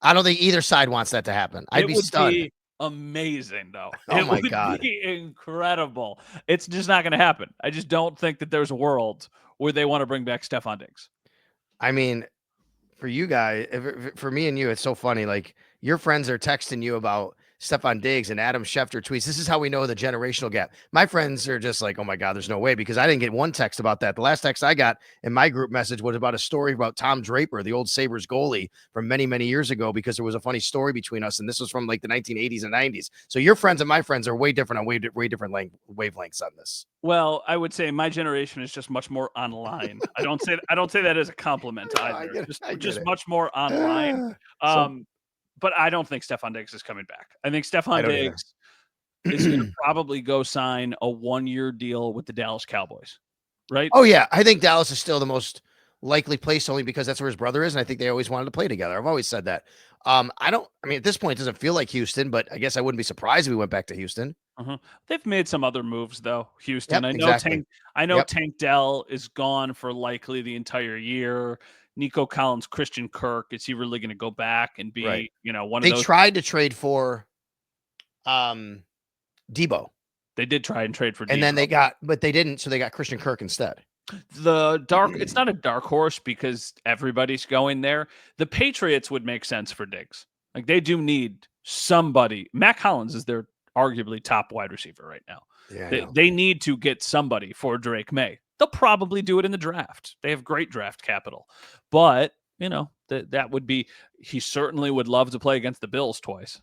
I don't think either side wants that to happen. I'd be stunned. Be amazing, though. Oh my God. It would be incredible. It's just not going to happen. I just don't think that there's a world where they want to bring back Stefon Diggs. I mean, for you guys, for me and you, it's so funny. Like your friends are texting you about Stefon Diggs and Adam Schefter tweets. This is how we know the generational gap. My friends are just like, oh my God, there's no way, because I didn't get one text about that. The last text I got in my group message was about a story about Tom Draper, the old Sabres goalie from many, many years ago, because there was a funny story between us. And this was from like the 1980s and 90s. So your friends and my friends are way different on way different wavelengths on this. Well, I would say my generation is just much more online. I don't say that as a compliment either. Just much more online. But I don't think Stefon Diggs is coming back. I think Stefon Diggs is going to probably go sign a 1-year deal with the Dallas Cowboys, right? Oh, yeah. I think Dallas is still the most likely place, only because that's where his brother is, and I think they always wanted to play together. I've always said that. I mean, at this point, it doesn't feel like Houston, but I guess I wouldn't be surprised if we went back to Houston. They've made some other moves, though, Houston. Yep, I know exactly. Tank Dell is gone for likely the entire year. Nico Collins, Christian Kirk, is he really going to go back and be, one of those? They tried to trade for Debo. They did try and trade for Debo. And then but they didn't, so they got Christian Kirk instead. It's not a dark horse because everybody's going there. The Patriots would make sense for Diggs. Like, they do need somebody. Matt Collins is their arguably top wide receiver right now. Yeah, they need to get somebody for Drake May. They'll probably do it in the draft. They have great draft capital. But, that would be, he certainly would love to play against the Bills twice.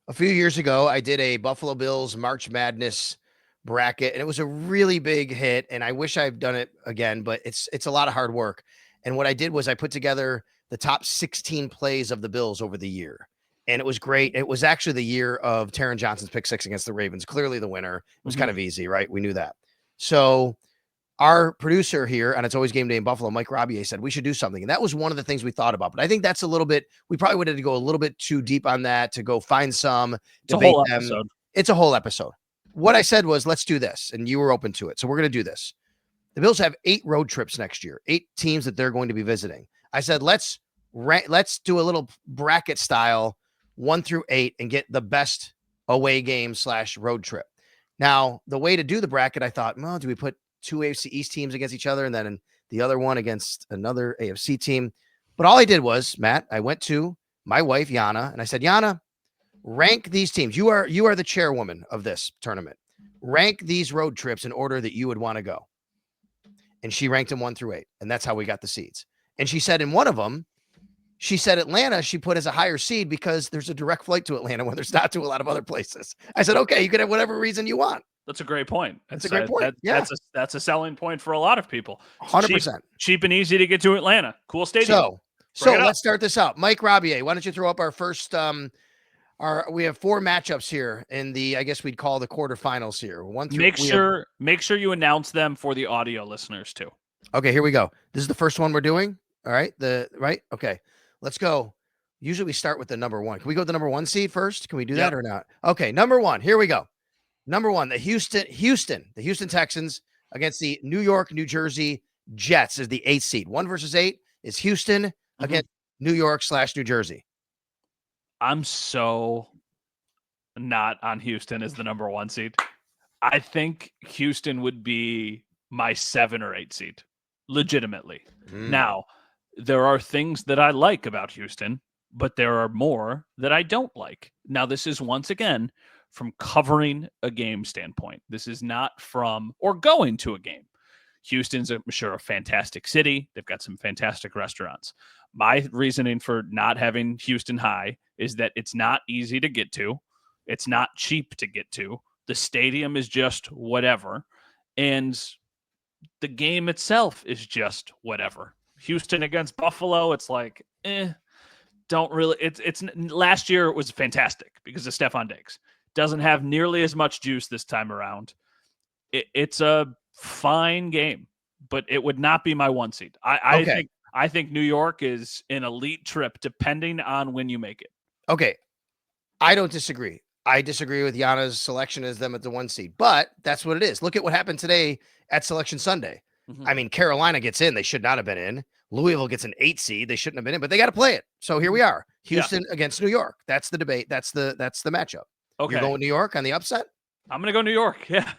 A few years ago, I did a Buffalo Bills March Madness bracket, and it was a really big hit, and I wish I've done it again, but it's a lot of hard work. And what I did was I put together the top 16 plays of the Bills over the year, and it was great. It was actually the year of Taron Johnson's pick six against the Ravens, clearly the winner. It was kind of easy, right? We knew that. So our producer here on It's Always Game Day in Buffalo, Mike Robier, said we should do something. And that was one of the things we thought about. But I think that's a little bit, we probably would have to go a little bit too deep on that to go find some, debate them. It's a whole episode. What I said was, let's do this. And you were open to it. So we're going to do this. The Bills have 8 road trips next year, 8 teams that they're going to be visiting. I said, let's do a little bracket style 1 through 8 and get the best away game / road trip. Now, the way to do the bracket, I thought, well, do we put 2 AFC East teams against each other and then the other one against another AFC team? But all I did was, Matt, I went to my wife, Yana, and I said, Yana, rank these teams. You are the chairwoman of this tournament. Rank these road trips in order that you would want to go. And she ranked them 1 through 8. And that's how we got the seeds. And she said in one of them, she said Atlanta she put as a higher seed because there's a direct flight to Atlanta when there's not to a lot of other places. I said, okay, you can have whatever reason you want. That's a great point. That's a great point. That's a selling point for a lot of people. 100%. Cheap and easy to get to Atlanta. Cool stadium. So let's start this out. Mike Robier, why don't you throw up our first we have 4 matchups here in the, I guess we'd call the quarterfinals here. 1 through Make sure you announce them for the audio listeners too. Okay, here we go. This is the first one we're doing. All right. Okay. Let's go. Usually we start with the number 1. Can we go with the number 1 seed first? Can we do that or not? Okay, number 1. Here we go. Number 1, the Houston Texans against the New York, New Jersey Jets is the 8th seed. 1 versus 8 is Houston against New York / New Jersey. I'm so not on Houston as the number 1 seed. I think Houston would be my 7 or 8 seed, legitimately. Now, there are things that I like about Houston, but there are more that I don't like. Now, this is once again from covering a game standpoint. This is not from or going to a game. Houston's, I'm sure, a fantastic city. They've got some fantastic restaurants. My reasoning for not having Houston high is that it's not easy to get to. It's not cheap to get to. The stadium is just whatever. And the game itself is just whatever. Houston against Buffalo, it's like, don't really. It's last year it was fantastic because of Stefon Diggs. Doesn't have nearly as much juice this time around. It's a fine game, but it would not be my 1 seed. I think New York is an elite trip depending on when you make it. Okay. I don't disagree. I disagree with Yana's selection as them at the 1 seed, but that's what it is. Look at what happened today at Selection Sunday. I mean, Carolina gets in. They should not have been in. Louisville gets an 8 seed. They shouldn't have been in, but they got to play it. So here we are. Houston against New York. That's the debate. That's the matchup. Okay. You're going New York on the upset? I'm going to go New York. Yeah.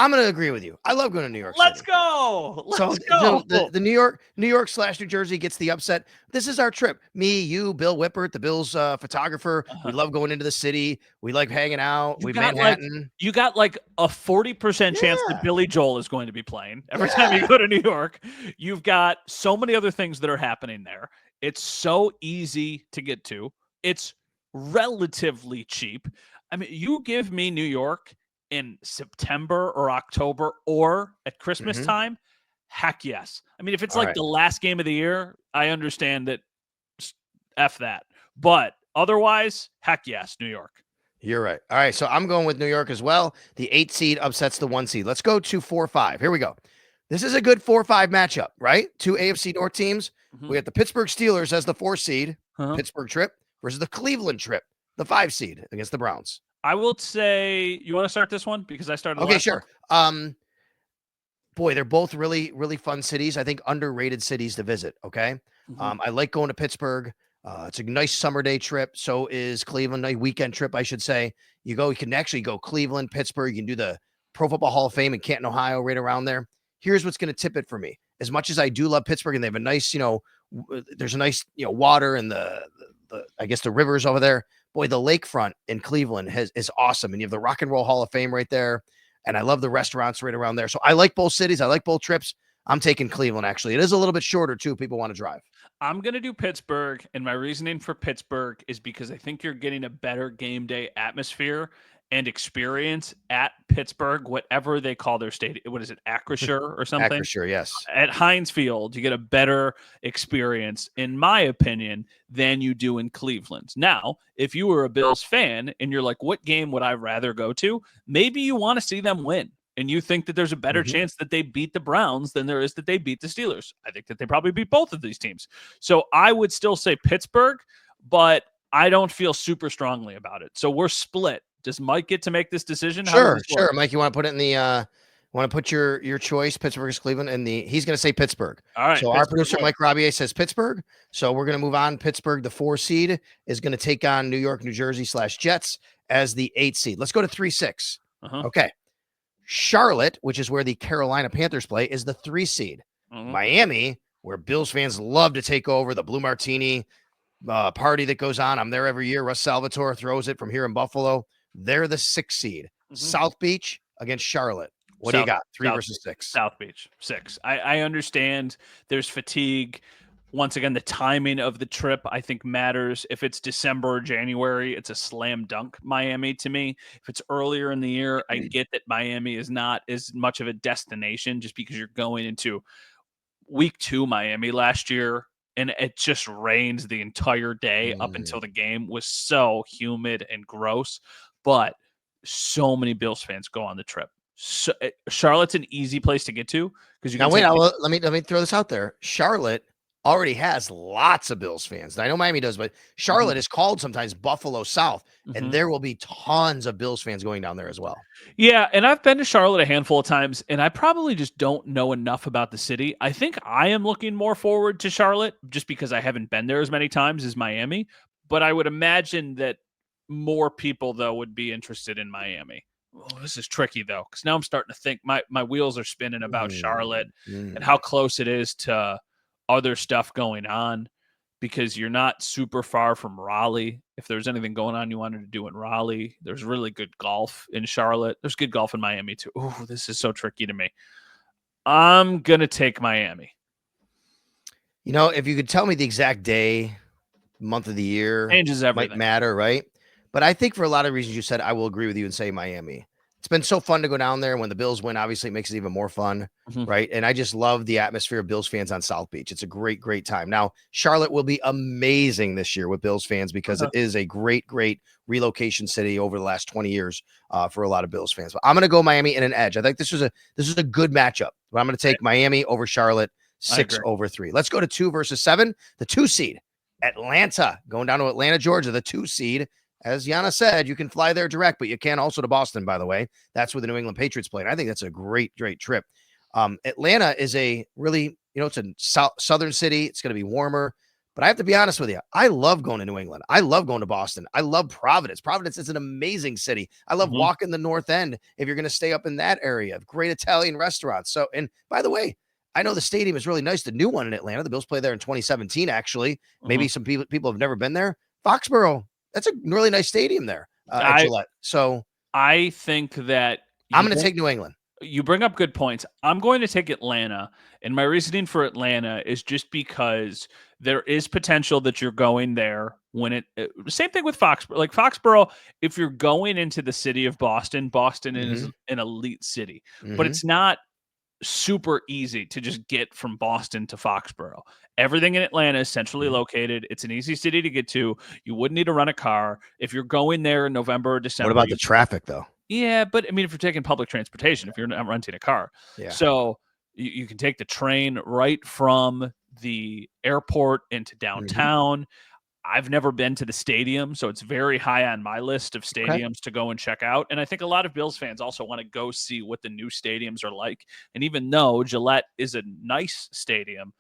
I'm going to agree with you. I love going to New York City. Let's go. Let's go. The New York/New Jersey gets the upset. This is our trip. Me, you, Bill Whippert, the Bills photographer. We love going into the city. We like hanging out. We Manhattan. You got like a 40% chance that Billy Joel is going to be playing every time you go to New York. You've got so many other things that are happening there. It's so easy to get to. It's relatively cheap. I mean, you give me New York in September or October or at Christmas time, heck yes. I mean, if it's the last game of the year, I understand that. F that. But otherwise, heck yes, New York. You're right. All right, so I'm going with New York as well. The 8 seed upsets the 1 seed. Let's go to 4-5. Here we go. This is a good 4-5 matchup, right? 2 AFC North teams. We have the Pittsburgh Steelers as the 4 seed, Pittsburgh trip, versus the Cleveland trip, the 5 seed against the Browns. I will say, you want to start this one because I started. Okay, sure. Boy, they're both really, really fun cities. I think underrated cities to visit. Okay, I like going to Pittsburgh. It's a nice summer day trip. So is Cleveland, a weekend trip, I should say. You can actually go Cleveland, Pittsburgh. You can do the Pro Football Hall of Fame in Canton, Ohio, right around there. Here's what's going to tip it for me. As much as I do love Pittsburgh, and they have a nice, there's a nice, water and the I guess the rivers over there. Boy, the lakefront in Cleveland is awesome. And you have the Rock and Roll Hall of Fame right there. And I love the restaurants right around there. So I like both cities. I like both trips. I'm taking Cleveland, actually. It is a little bit shorter, too, if people want to drive. I'm going to do Pittsburgh. And my reasoning for Pittsburgh is because I think you're getting a better game day atmosphere and experience at Pittsburgh, whatever they call their stadium. What is it, Acrisure or something? Acrisure, yes. At Heinz Field, you get a better experience, in my opinion, than you do in Cleveland. Now, if you were a Bills fan and you're like, what game would I rather go to? Maybe you want to see them win, and you think that there's a better chance that they beat the Browns than there is that they beat the Steelers. I think that they probably beat both of these teams. So I would still say Pittsburgh, but I don't feel super strongly about it. So we're split. Does Mike get to make this decision? Sure. Mike, you want to put it in the want to put your choice, Pittsburgh versus Cleveland, and he's going to say Pittsburgh. All right. So our producer, Mike Robier, says Pittsburgh. So we're going to move on. Pittsburgh, the 4 seed, is going to take on New York, New Jersey /Jets as the 8 seed. Let's go to 3-6. Okay. Charlotte, which is where the Carolina Panthers play, is the 3 seed. Miami, where Bills fans love to take over, the Blue Martini party that goes on. I'm there every year. Russ Salvatore throws it from here in Buffalo. They're the 6 seed. South Beach against Charlotte. What do you got? 3 versus 6. South Beach, 6. I understand there's fatigue. Once again, the timing of the trip, I think, matters. If it's December or January, it's a slam dunk Miami to me. If it's earlier in the year, I get that Miami is not as much of a destination just because you're going into week 2 Miami last year, and it just rains the entire day up until the game. Was so humid and gross. But so many Bills fans go on the trip. So Charlotte's an easy place to get to because you. Now wait, let me throw this out there. Charlotte already has lots of Bills fans. I know Miami does, but Charlotte is called sometimes Buffalo South, and there will be tons of Bills fans going down there as well. Yeah, and I've been to Charlotte a handful of times, and I probably just don't know enough about the city. I think I am looking more forward to Charlotte just because I haven't been there as many times as Miami. but I would imagine that more people though would be interested in Miami. Oh, this is tricky though, because now I'm starting to think my wheels are spinning about Charlotte and how close it is to other stuff going on, because you're not super far from Raleigh. If there's anything going on you wanted to do in Raleigh, there's really good golf in Charlotte. There's good golf in Miami too. Oh, this is so tricky to me. I'm going to take Miami. You know, if you could tell me the exact day, month of the year, Changes everything. might matter, right? But I think for a lot of reasons you said, I will agree with you and say Miami. It's been so fun to go down there. When the Bills win, obviously it makes it even more fun, right? And I just love the atmosphere of Bills fans on South Beach. It's a great, great time. Now, Charlotte will be amazing this year with Bills fans because it is a great, great relocation city over the last 20 years for a lot of Bills fans. But I'm going to go Miami in an edge. I think this is a good matchup. But I'm going to take Miami over Charlotte, 6-3. Let's go to 2 versus 7. The 2 seed, Atlanta, going down to Atlanta, Georgia, the 2 seed. As Yana said, you can fly there direct, but you can also to Boston, by the way. That's where the New England Patriots play. And I think that's a great, great trip. Atlanta is a really, it's a southern city. It's going to be warmer. But I have to be honest with you. I love going to New England. I love going to Boston. I love Providence. Providence is an amazing city. I love walking the North End if you're going to stay up in that area. Great Italian restaurants. So, and by the way, I know the stadium is really nice. The new one in Atlanta. The Bills played there in 2017, actually. Maybe some people have never been there. Foxborough. That's a really nice stadium there at Gillette. So I think that I'm going to take New England. You bring up good points. I'm going to take Atlanta, and my reasoning for Atlanta is just because there is potential that you're going there when same thing with Foxborough. Like Foxborough, if you're going into the city of Boston, Boston is an elite city, but it's not super easy to just get from Boston to Foxborough. Everything in Atlanta is centrally located. It's an easy city to get to. You wouldn't need to rent a car. If you're going there in November or December. What about the traffic, though? Yeah, but I mean, if you're taking public transportation, if you're not renting a car. Yeah. So you can take the train right from the airport into downtown. I've never been to the stadium, so it's very high on my list of stadiums to go and check out. And I think a lot of Bills fans also want to go see what the new stadiums are like. And even though Gillette is a nice stadium,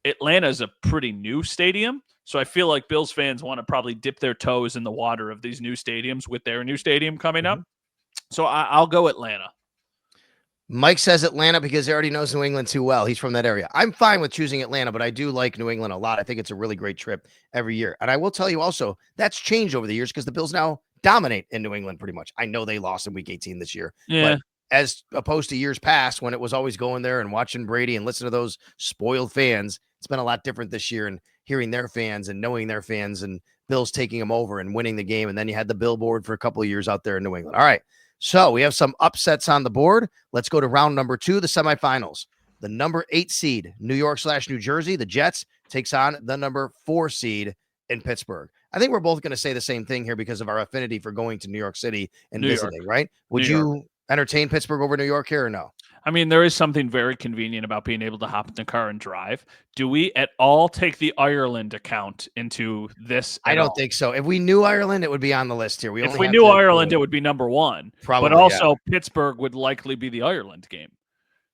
Atlanta is a pretty new stadium. So I feel like Bills fans want to probably dip their toes in the water of these new stadiums with their new stadium coming up. So I'll go Atlanta. Mike says Atlanta because he already knows New England too well. He's from that area. I'm fine with choosing Atlanta, but I do like New England a lot. I think it's a really great trip every year. And I will tell you also, that's changed over the years because the Bills now dominate in New England pretty much. I know they lost in week 18 this year, but as opposed to years past when it was always going there and watching Brady and listening to those spoiled fans, it's been a lot different this year, and hearing their fans and knowing their fans and Bills taking them over and winning the game. And then you had the billboard for a couple of years out there in New England. All right. So we have some upsets on the board. Let's go to round number 2, the semifinals. The number 8 seed, New York/New Jersey, the Jets, takes on the number 4 seed in Pittsburgh. I think we're both going to say the same thing here because of our affinity for going to New York City and visiting, right? Would you entertain Pittsburgh over New York here or no? I mean, there is something very convenient about being able to hop in the car and drive. Do we at all take the Ireland account into this? I don't think so. If we knew Ireland, it would be on the list here. If we knew Ireland, it would be number 1. Probably, but also Pittsburgh would likely be the Ireland game.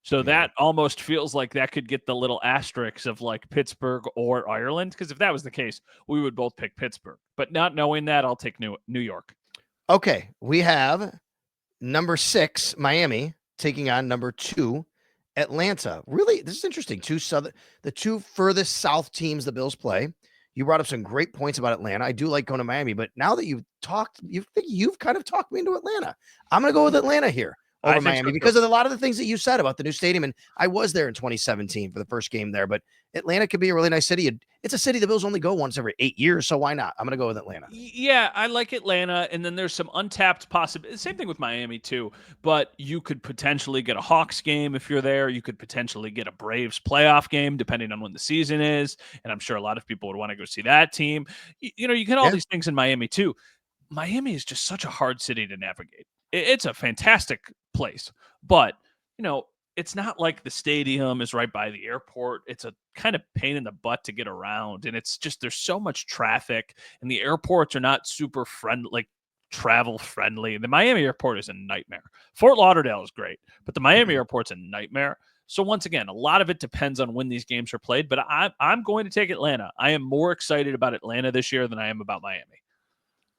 So that almost feels like that could get the little asterisks of like Pittsburgh or Ireland. Because if that was the case, we would both pick Pittsburgh. But not knowing that, I'll take New York. Okay, we have number 6, Miami, taking on number 2, Atlanta. Really, this is interesting. The 2 furthest south teams the Bills play. You brought up some great points about Atlanta. I do like going to Miami, but now that you've kind of talked me into Atlanta. I'm going to go with Atlanta here over Miami because of a lot of the things that you said about the new stadium. And I was there in 2017 for the first game there, but Atlanta could be a really nice city. It's a city the Bills only go once every 8 years, so why not? I'm going to go with Atlanta. Yeah, I like Atlanta, and then there's some untapped possibilities. Same thing with Miami, too, but you could potentially get a Hawks game if you're there. You could potentially get a Braves playoff game, depending on when the season is, and I'm sure a lot of people would want to go see that team. You get all these things in Miami, too. Miami is just such a hard city to navigate. It's a fantastic place, but, it's not like the stadium is right by the airport. It's a kind of pain in the butt to get around. And it's just, there's so much traffic and the airports are not super friendly, like travel friendly. The Miami airport is a nightmare. Fort Lauderdale is great, but the Miami airport's a nightmare. So once again, a lot of it depends on when these games are played, but I'm going to take Atlanta. I am more excited about Atlanta this year than I am about Miami.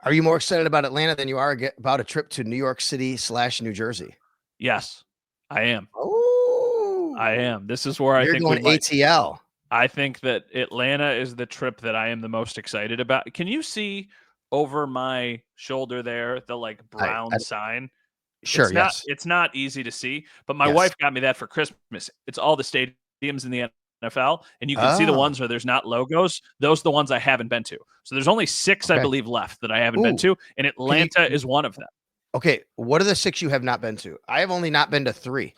Are you more excited about Atlanta than you are about a trip to New York City / New Jersey? Yes, I am. Oh, I am. This is where I you're think we going might. ATL. I think that Atlanta is the trip that I am the most excited about. Can you see over my shoulder there the like brown sign? Sure, yes. It's not easy to see, but my Yes. wife got me that for Christmas. It's all the stadiums in the NFL, and you can see the Oh, ones where there's not logos. Those are the ones I haven't been to. So there's only 6, I okay. believe, left that I haven't been Ooh, to, and Atlanta is one of them. okay, what are the 6 you have not been to? I have only not been to 3.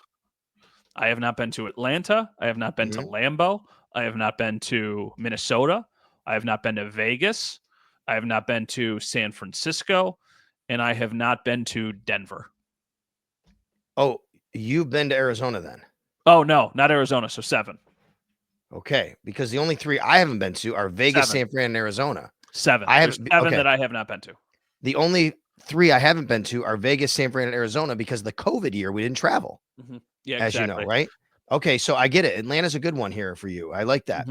I have not been to Atlanta. I have not been to Lambeau. I have not been to Minnesota. I have not been to Vegas. I have not been to San Francisco, and I have not been to Denver. Oh, you've been to Arizona then? Oh, no, not Arizona, so 7. Okay, because the only 3 I haven't been to are Vegas, 7. San Fran, and Arizona. 7. I There's haven't 7 okay. that I have not been to. The only 3 I haven't been to are Vegas, San Fran, and Arizona because the COVID year we didn't travel. Yeah, as exactly. you know, right? Okay, so I get it. Atlanta's a good one here for you. I like that.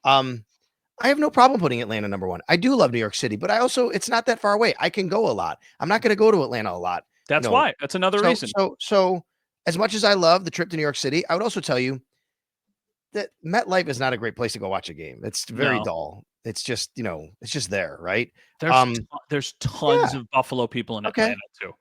I have no problem putting Atlanta number 1. I do love New York City, but I also it's not that far away. I can go a lot. I'm not going to go to Atlanta a lot. That's why. That's another reason. So as much as I love the trip to New York City, I would also tell you that MetLife is not a great place to go watch a game. It's very dull. It's just, it's just there, right? There's tons of Buffalo people in Atlanta too.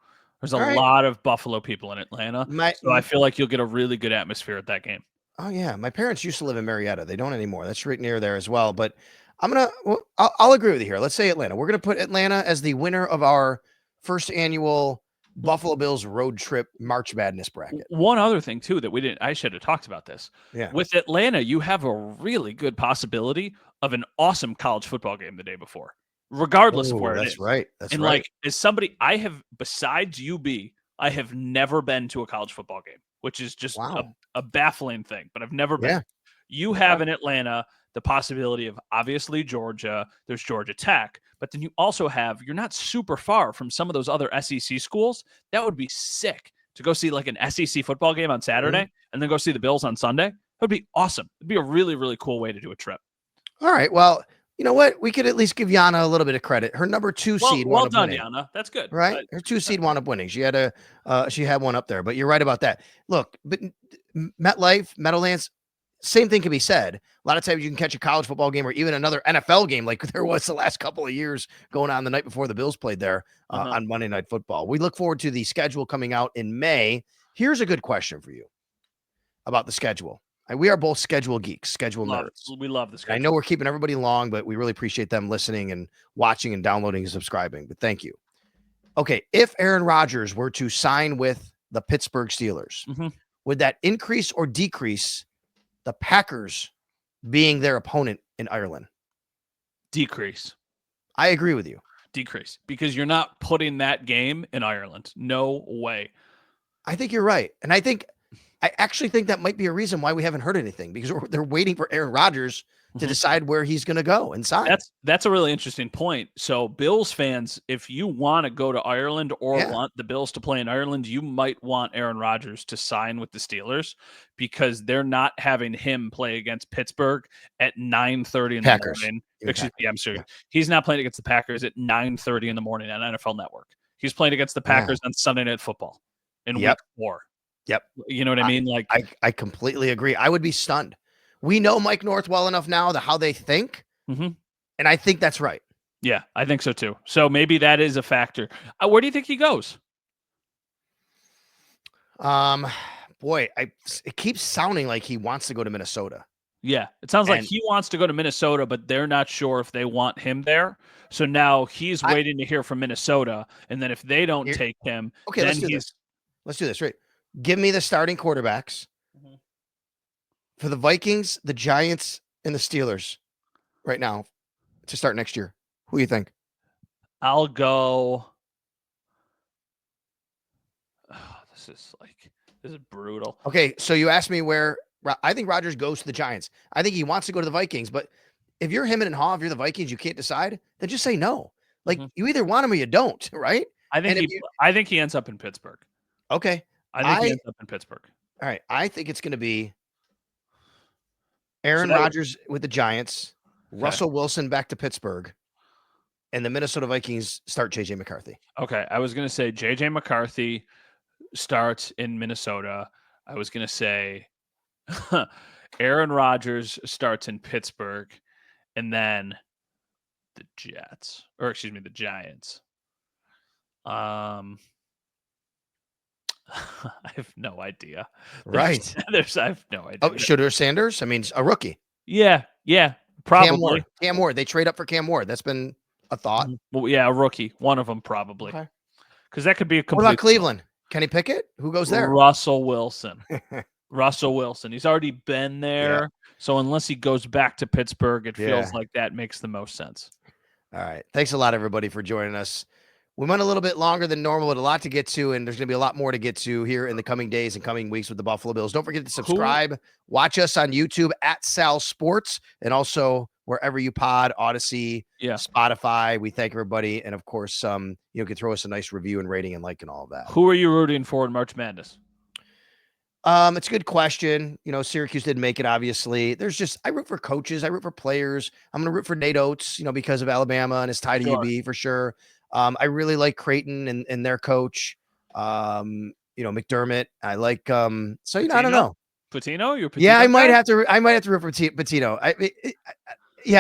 There's a lot of Buffalo people in Atlanta. So I feel like you'll get a really good atmosphere at that game. Oh yeah, my parents used to live in Marietta. They don't anymore. That's right near there as well. But I'll agree with you here. Let's say Atlanta. We're gonna put Atlanta as the winner of our first annual Buffalo Bills road trip March Madness bracket. One other thing too that I should have talked about this. Yeah. With Atlanta, you have a really good possibility of an awesome college football game the day before, regardless of where it is. That's right. That's and right. Like, as somebody, I have, besides UB, I have never been to a college football game, which is just a baffling thing, but I've never been. Yeah. You have in Atlanta the possibility of obviously Georgia, there's Georgia Tech, but then you also you're not super far from some of those other SEC schools. That would be sick to go see like an SEC football game on Saturday and then go see the Bills on Sunday. That would be awesome. It'd be a really, really cool way to do a trip. All right. Well, you know what? We could at least give Yana a little bit of credit. Her number 2 seed. Well done, Yana. That's good. Right? Her 2 seed wound up winning. She had one up there, but you're right about that. Look, but MetLife, Meadowlands, same thing can be said. A lot of times you can catch a college football game or even another NFL game like there was the last couple of years going on the night before the Bills played there on Monday Night Football. We look forward to the schedule coming out in May. Here's a good question for you about the schedule. We are both schedule geeks, schedule nerds. We love the schedule. I know we're keeping everybody long, but we really appreciate them listening and watching and downloading and subscribing. But thank you. Okay, if Aaron Rodgers were to sign with the Pittsburgh Steelers, would that increase or decrease the Packers being their opponent in Ireland? Decrease. I agree with you. Decrease. Because you're not putting that game in Ireland. No way. I think you're right. And I actually think that might be a reason why we haven't heard anything, because they're waiting for Aaron Rodgers to decide where he's going to go and sign. That's a really interesting point. So Bills fans, if you want to go to Ireland or want the Bills to play in Ireland, you might want Aaron Rodgers to sign with the Steelers because they're not having him play against Pittsburgh at 9:30 in the morning. Excuse me, I'm sorry. Yeah. He's not playing against the Packers at 9:30 in the morning on NFL Network. He's playing against the Packers on Sunday Night Football in week 4. Yep. You know what I mean? Like I completely agree. I would be stunned. We know Mike North well enough now how they think. And I think that's right. Yeah, I think so too. So maybe that is a factor. Where do you think he goes? Boy, it keeps sounding like he wants to go to Minnesota. Yeah, it sounds like he wants to go to Minnesota, but they're not sure if they want him there. So now he's waiting to hear from Minnesota. And then if they don't take him, okay, let's do this. Let's do this, right? Give me the starting quarterbacks for the Vikings, the Giants, and the Steelers right now to start next year. Who do you think? I'll go. Oh, this is brutal. Okay, so you asked me where I think Rodgers goes to the Giants. I think he wants to go to the Vikings, but if you're him and Hall, if you're the Vikings, you can't decide, then just say no. Like you either want him or you don't, right? I think he ends up in Pittsburgh. Okay. I think he ends up in Pittsburgh. All right. I think it's going to be Aaron that- Rodgers with the Giants, Russell Wilson back to Pittsburgh, and the Minnesota Vikings start JJ McCarthy. Okay, I was gonna say JJ McCarthy starts in Minnesota. I was gonna say Aaron Rodgers starts in Pittsburgh, and then the Giants. I have no idea. Right. I have no idea. Oh, Shooter Sanders? I mean, a rookie. Yeah, Cam probably. Ward. Cam Ward. They trade up for Cam Ward. That's been a thought. Well, yeah, a rookie. One of them probably. Okay. Because that could be a What complete. about Cleveland? Kenny Pickett? Who goes there? Russell Wilson. Russell Wilson. He's already been there. So unless he goes back to Pittsburgh, it feels like that makes the most sense. All right. Thanks a lot, everybody, for joining us. We went a little bit longer than normal, with a lot to get to, and there's going to be a lot more to get to here in the coming days and coming weeks with the Buffalo Bills. Don't forget to subscribe. Watch us on YouTube at Sal Sports, and also wherever you pod, Odyssey, Spotify. We thank everybody, and of course, you can throw us a nice review and rating and like and all of that. Who are you rooting for in March Madness? It's a good question. Syracuse didn't make it, obviously. I root for coaches. I root for players. I'm going to root for Nate Oates, because of Alabama and his tie to UB for sure. I really like Creighton and their coach, McDermott. I like, I don't know. Pitino? You're Pitino? Yeah, I might have to root for Pitino. I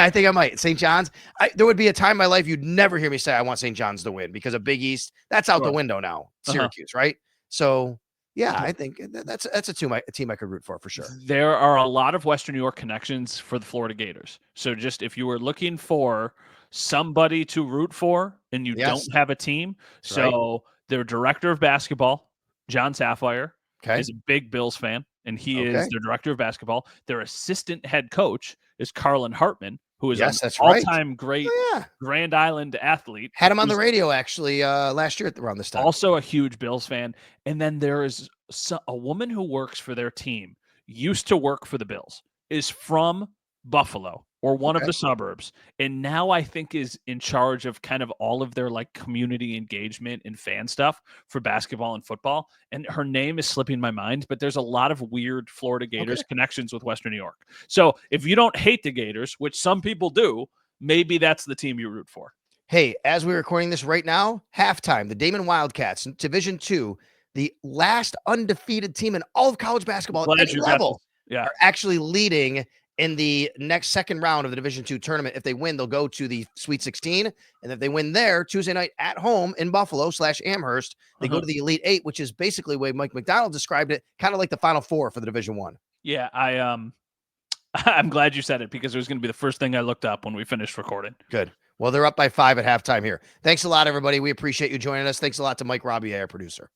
think I might. St. John's. There would be a time in my life you'd never hear me say I want St. John's to win because of Big East. That's out the window now. Syracuse, right? So yeah, I think that's a team I could root for sure. There are a lot of Western New York connections for the Florida Gators. So just if you were looking for somebody to root for and you don't have a team, their director of basketball, John Sapphire, is a big Bills fan, and he is their director of basketball. Their assistant head coach is Carlin Hartman, who is an all-time great Grand Island athlete. Had him on the radio, actually, last year around this time. Also a huge Bills fan. And then there is a woman who works for their team, used to work for the Bills, is from Buffalo or one of the suburbs, and now I think is in charge of kind of all of their community engagement and fan stuff for basketball and football. And her name is slipping my mind, but there's a lot of weird Florida Gators connections with Western New York. So if you don't hate the Gators, which some people do, maybe that's the team you root for. Hey, as we're recording this right now, halftime, the Damon Wildcats, Division II, the last undefeated team in all of college basketball at any level, are actually leading in the next second round of the Division II tournament. If they win, they'll go to the Sweet 16. And if they win there, Tuesday night at home in Buffalo / Amherst, they go to the Elite Eight, which is basically the way Mike McDonald described it, kind of like the Final Four for the Division I. Yeah, I'm glad you said it because it was going to be the first thing I looked up when we finished recording. Good. Well, they're up by 5 at halftime here. Thanks a lot, everybody. We appreciate you joining us. Thanks a lot to Mike Robbie, our producer.